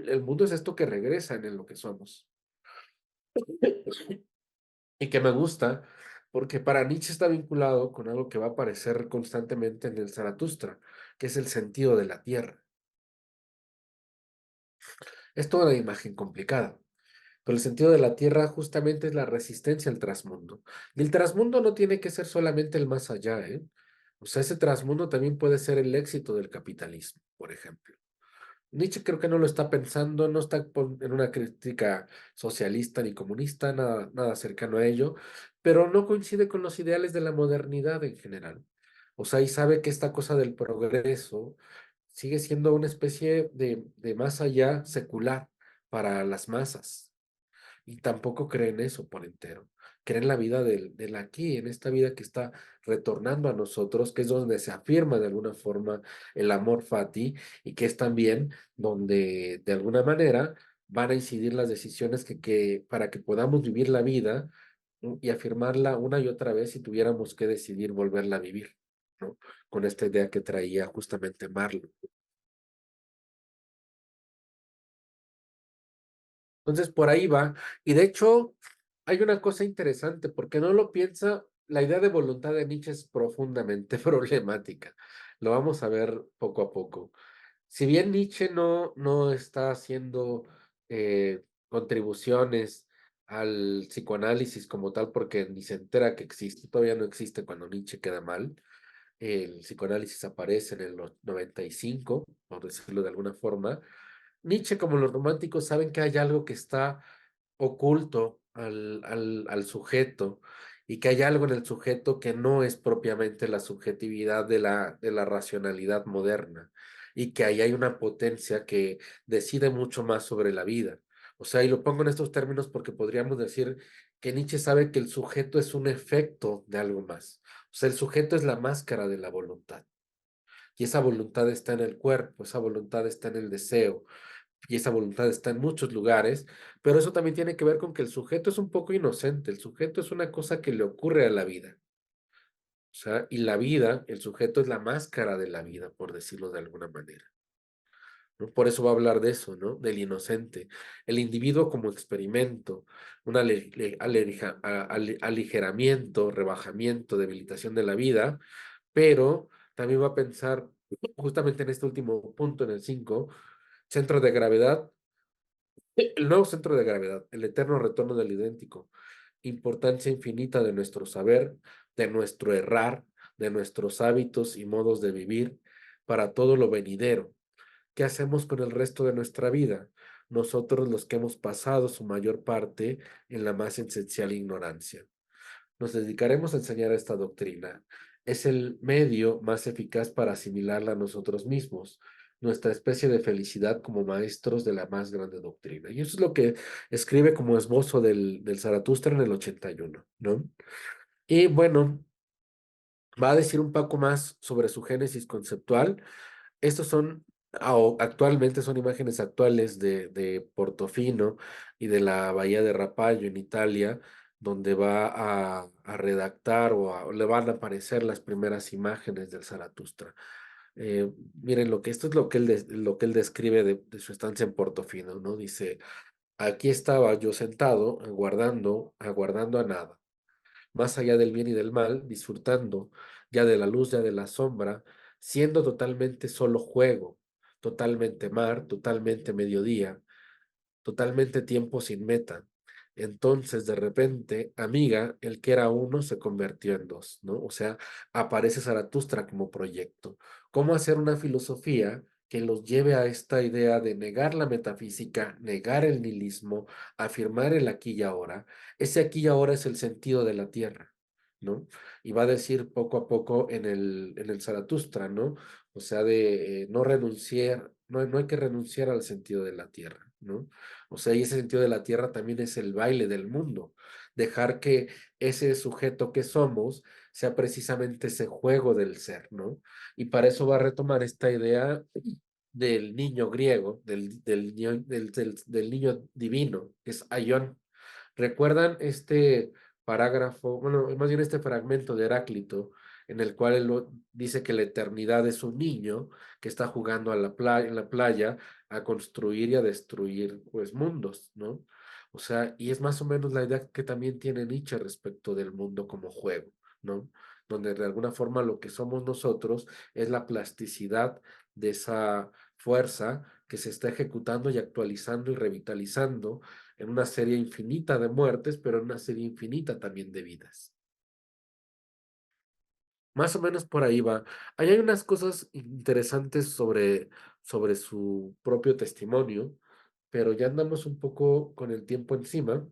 el mundo es esto que regresa en lo que somos. Y que me gusta, porque para Nietzsche está vinculado con algo que va a aparecer constantemente en el Zaratustra, que es el sentido de la tierra. Es toda una imagen complicada. Pero el sentido de la tierra justamente es la resistencia al trasmundo. Y el trasmundo no tiene que ser solamente el más allá, ¿eh? O sea, ese trasmundo también puede ser el éxito del capitalismo, por ejemplo. Nietzsche creo que no lo está pensando, no está en una crítica socialista ni comunista, nada cercano a ello, pero no coincide con los ideales de la modernidad en general. O sea, y sabe que esta cosa del progreso sigue siendo una especie de más allá secular para las masas y tampoco creen eso por entero. Creen la vida del aquí, en esta vida que está retornando a nosotros, que es donde se afirma de alguna forma el amor fati y que es también donde de alguna manera van a incidir las decisiones que para que podamos vivir la vida y afirmarla una y otra vez si tuviéramos que decidir volverla a vivir, ¿no? Con esta idea que traía justamente Marlowe. Entonces, por ahí va. Y de hecho, hay una cosa interesante, porque no lo piensa, la idea de voluntad de Nietzsche es profundamente problemática. Lo vamos a ver poco a poco. Si bien Nietzsche no está haciendo contribuciones al psicoanálisis como tal, porque ni se entera que existe, todavía no existe cuando Nietzsche queda mal. El psicoanálisis aparece en el 95, por decirlo de alguna forma. Nietzsche, como los románticos, saben que hay algo que está oculto al sujeto y que hay algo en el sujeto que no es propiamente la subjetividad de la racionalidad moderna y que ahí hay una potencia que decide mucho más sobre la vida. O sea, y lo pongo en estos términos porque podríamos decir que Nietzsche sabe que el sujeto es un efecto de algo más. O sea, el sujeto es la máscara de la voluntad. Y esa voluntad está en el cuerpo, esa voluntad está en el deseo, y esa voluntad está en muchos lugares, pero eso también tiene que ver con que el sujeto es un poco inocente, el sujeto es una cosa que le ocurre a la vida. O sea, y la vida, el sujeto es la máscara de la vida, por decirlo de alguna manera, ¿no? Por eso va a hablar de eso, ¿no? Del inocente, el individuo como experimento, un aligeramiento, rebajamiento, debilitación de la vida, pero también va a pensar justamente en este último punto, en el 5, centro de gravedad. El nuevo centro de gravedad, el eterno retorno del idéntico, importancia infinita de nuestro saber, de nuestro errar, de nuestros hábitos y modos de vivir para todo lo venidero. ¿Qué hacemos con el resto de nuestra vida? Nosotros los que hemos pasado su mayor parte en la más esencial ignorancia. Nos dedicaremos a enseñar esta doctrina. Es el medio más eficaz para asimilarla a nosotros mismos, nuestra especie de felicidad como maestros de la más grande doctrina. Y eso es lo que escribe como esbozo del Zaratustra en el 81, ¿no? Y bueno, va a decir un poco más sobre su génesis conceptual. Estos son, actualmente son imágenes actuales de Portofino y de la bahía de Rapallo en Italia, donde va a redactar o le van a aparecer las primeras imágenes del Zaratustra. Miren, esto es lo que él describe de su estancia en Portofino, ¿no? Dice, aquí estaba yo sentado, aguardando a nada más allá del bien y del mal, disfrutando ya de la luz, ya de la sombra, siendo totalmente solo juego, totalmente mar, totalmente mediodía, totalmente tiempo sin meta. Entonces, de repente, amiga, el que era uno se convirtió en dos, ¿no? O sea, aparece Zaratustra como proyecto. ¿Cómo hacer una filosofía que los lleve a esta idea de negar la metafísica, negar el nihilismo, afirmar el aquí y ahora? Ese aquí y ahora es el sentido de la tierra, ¿no? Y va a decir poco a poco en el Zaratustra, ¿no? O sea, de no renunciar, no hay que renunciar al sentido de la tierra, ¿no? O sea, y ese sentido de la tierra también es el baile del mundo. Dejar que ese sujeto que somos sea precisamente ese juego del ser, ¿no? Y para eso va a retomar esta idea del niño griego, del niño divino, que es Aion. ¿Recuerdan este parágrafo, bueno, más bien este fragmento de Heráclito, en el cual dice que la eternidad es un niño que está jugando en la playa a construir y a destruir, pues, mundos, ¿no? O sea, y es más o menos la idea que también tiene Nietzsche respecto del mundo como juego, ¿no? Donde de alguna forma lo que somos nosotros es la plasticidad de esa fuerza que se está ejecutando y actualizando y revitalizando en una serie infinita de muertes, pero en una serie infinita también de vidas. Más o menos por ahí va. Ahí hay unas cosas interesantes sobre su propio testimonio, pero ya andamos un poco con el tiempo encima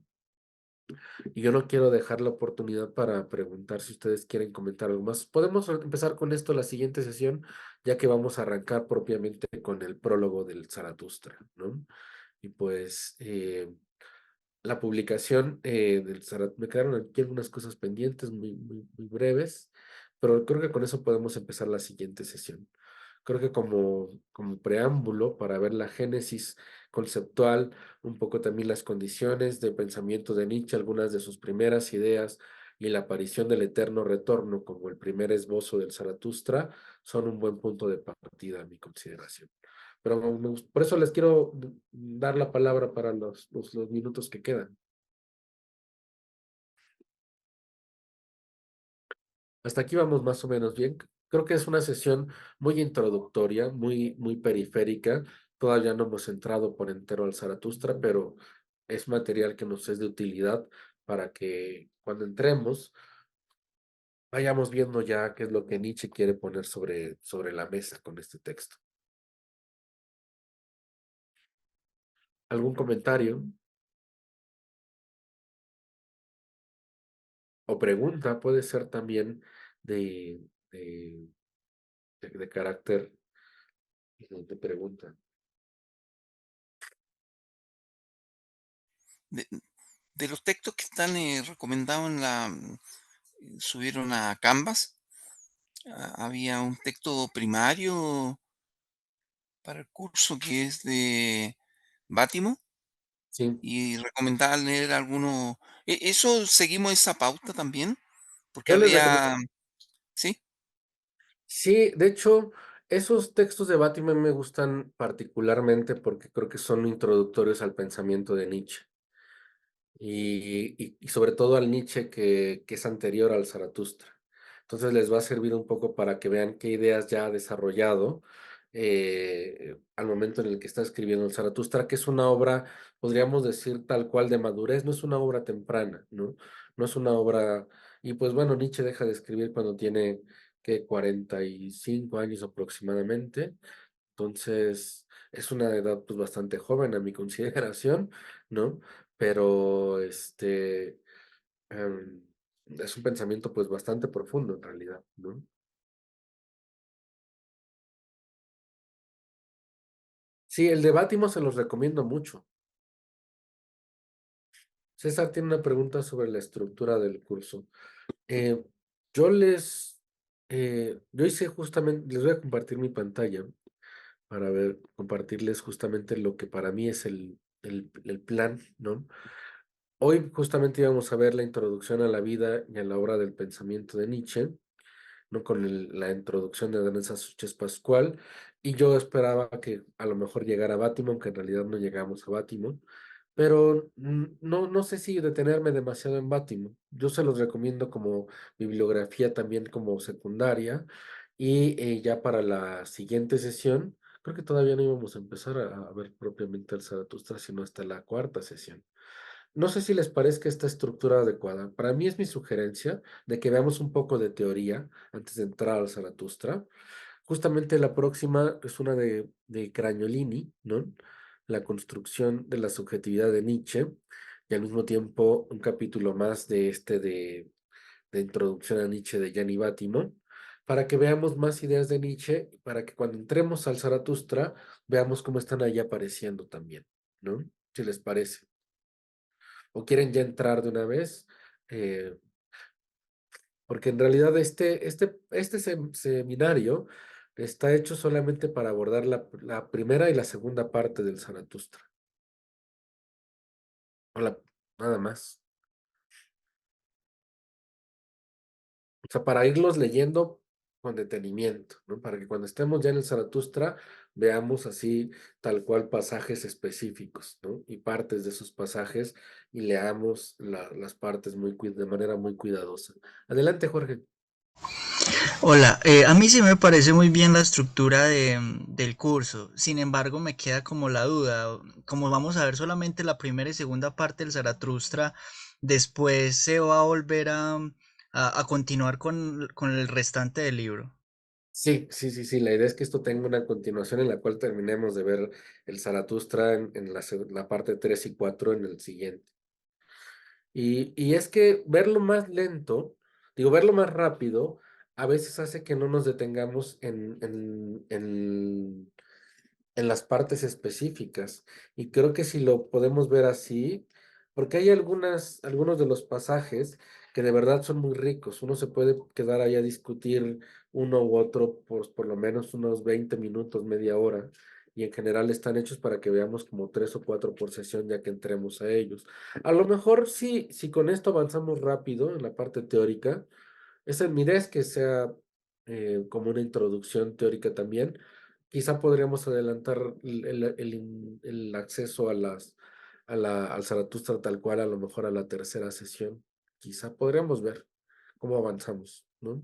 y yo no quiero dejar la oportunidad para preguntar si ustedes quieren comentar algo más. Podemos empezar con esto la siguiente sesión, ya que vamos a arrancar propiamente con el prólogo del Zaratustra, ¿no? Y pues la publicación del me quedaron aquí algunas cosas pendientes muy breves, pero creo que con eso podemos empezar la siguiente sesión. Creo que como preámbulo para ver la génesis conceptual, un poco también las condiciones de pensamiento de Nietzsche, algunas de sus primeras ideas y la aparición del eterno retorno como el primer esbozo del Zaratustra, son un buen punto de partida a mi consideración. Pero por eso les quiero dar la palabra para los minutos que quedan. Hasta aquí vamos más o menos bien. Creo que es una sesión muy introductoria, muy periférica. Todavía no hemos entrado por entero al Zaratustra, pero es material que nos es de utilidad para que cuando entremos vayamos viendo ya qué es lo que Nietzsche quiere poner sobre la mesa con este texto. ¿Algún comentario o pregunta? Puede ser también de, de, de carácter de pregunta. De, de los textos que están recomendados subieron a Canvas, había un texto primario para el curso que es de Bátimo Sí, y recomendaba leer algunos. ¿Eso seguimos esa pauta también? Porque yo les recomiendo. había, sí, Sí, de hecho, esos textos de Batman me gustan particularmente porque creo que son introductorios al pensamiento de Nietzsche. Y sobre todo al Nietzsche que es anterior al Zaratustra. Entonces les va a servir un poco para que vean qué ideas ya ha desarrollado al momento en el que está escribiendo el Zaratustra, que es una obra, podríamos decir tal cual de madurez, no es una obra temprana, ¿no? No es una obra, y pues bueno, Nietzsche deja de escribir cuando tiene que 45 años aproximadamente, entonces, es una edad pues bastante joven a mi consideración, ¿no? Pero em, es un pensamiento pues bastante profundo en realidad, ¿no? Sí, el de Bátimo se los recomiendo mucho. César tiene una pregunta sobre la estructura del curso. Eh, yo yo hice justamente, les voy a compartir mi pantalla para ver, compartirles justamente lo que para mí es el plan, ¿no? Hoy justamente íbamos a ver la introducción a la vida y a la obra del pensamiento de Nietzsche, ¿no? Con la introducción de Danesa Suches Pascual, y yo esperaba que a lo mejor llegara Bátimo, aunque en realidad no llegamos a Bátimo, pero no sé si detenerme demasiado en Bátimo. Yo se los recomiendo como bibliografía también como secundaria, y ya para la siguiente sesión, creo que todavía no íbamos a empezar a ver propiamente el Zaratustra, sino hasta la cuarta sesión. No sé si les parezca esta estructura adecuada. Para mí es mi sugerencia de que veamos un poco de teoría antes de entrar al Zaratustra. Justamente la próxima es una de Cragnolini, ¿no? La construcción de la subjetividad de Nietzsche, y al mismo tiempo un capítulo más de introducción a Nietzsche de Gianni Battimo, para que veamos más ideas de Nietzsche, y para que cuando entremos al Zaratustra veamos cómo están ahí apareciendo también, ¿no? Si les parece o quieren ya entrar de una vez, eh, porque en realidad este seminario está hecho solamente para abordar la primera y la segunda parte del Zaratustra, o nada más. O sea, para irlos leyendo con detenimiento, ¿no? Para que cuando estemos ya en el Zaratustra veamos así tal cual pasajes específicos, ¿no? Y partes de esos pasajes y leamos las partes de manera muy cuidadosa. Adelante, Jorge. Hola, a mí sí me parece muy bien la estructura del curso. Sin embargo, me queda como la duda, como vamos a ver solamente la primera y segunda parte del Zaratustra, después se va a volver a continuar con el restante del libro. Sí, sí, sí, sí. La idea es que esto tenga una continuación en la cual terminemos de ver el Zaratustra en la parte 3 y 4 en el siguiente. Y es que verlo más lento, digo, verlo más rápido, a veces hace que no nos detengamos en las partes específicas. Y creo que si lo podemos ver así, porque hay algunos de los pasajes que de verdad son muy ricos. Uno se puede quedar ahí a discutir uno u otro por lo menos unos 20 minutos, media hora. Y en general están hechos para que veamos como 3 o 4 por sesión ya que entremos a ellos. A lo mejor sí, si con esto avanzamos rápido en la parte teórica, mi idea es que sea como una introducción teórica también. Quizá podríamos adelantar el acceso al Zaratustra tal cual, a lo mejor a la tercera sesión. Quizá podríamos ver cómo avanzamos, ¿no?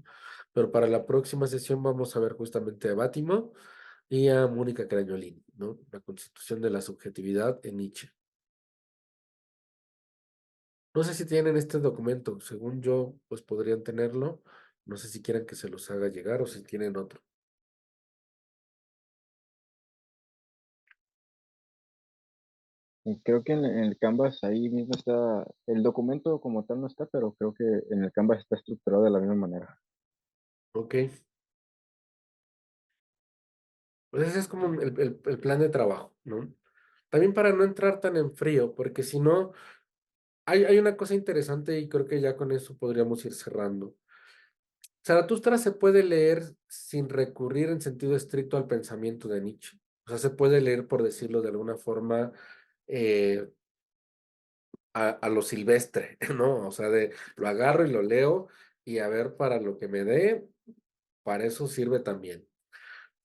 Pero para la próxima sesión vamos a ver justamente a Bátimo y a Mónica Crañolini, ¿no? La constitución de la subjetividad en Nietzsche. No sé si tienen este documento, según yo, pues podrían tenerlo. No sé si quieran que se los haga llegar o si tienen otro. Y creo que en el Canvas ahí mismo está, el documento como tal no está, pero creo que en el Canvas está estructurado de la misma manera. Ok. Pues ese es como el plan de trabajo, ¿no? También para no entrar tan en frío, porque si no, hay una cosa interesante y creo que ya con eso podríamos ir cerrando. Zaratustra se puede leer sin recurrir en sentido estricto al pensamiento de Nietzsche. O sea, se puede leer, por decirlo de alguna forma, eh, a lo silvestre, ¿no? O sea, lo agarro y lo leo y a ver para lo que me dé, para eso sirve también.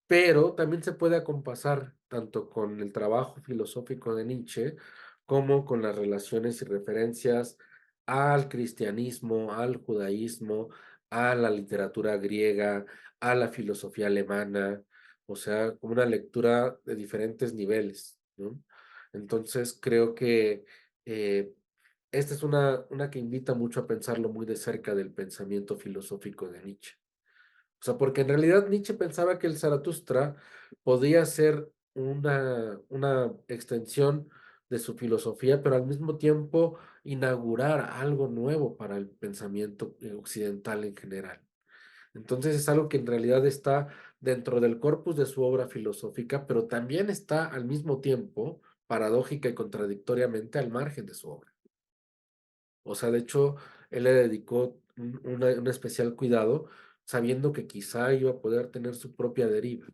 Pero también se puede acompasar tanto con el trabajo filosófico de Nietzsche como con las relaciones y referencias al cristianismo, al judaísmo, a la literatura griega, a la filosofía alemana, o sea, como una lectura de diferentes niveles, ¿no? Entonces creo que eh, esta es una que invita mucho a pensarlo muy de cerca del pensamiento filosófico de Nietzsche. O sea, porque en realidad Nietzsche pensaba que el Zaratustra podía ser una extensión de su filosofía, pero al mismo tiempo inaugurar algo nuevo para el pensamiento occidental en general. Entonces es algo que en realidad está dentro del corpus de su obra filosófica, pero también está al mismo tiempo, paradójica y contradictoriamente, al margen de su obra. O sea, de hecho, él le dedicó un especial cuidado, sabiendo que quizá iba a poder tener su propia deriva.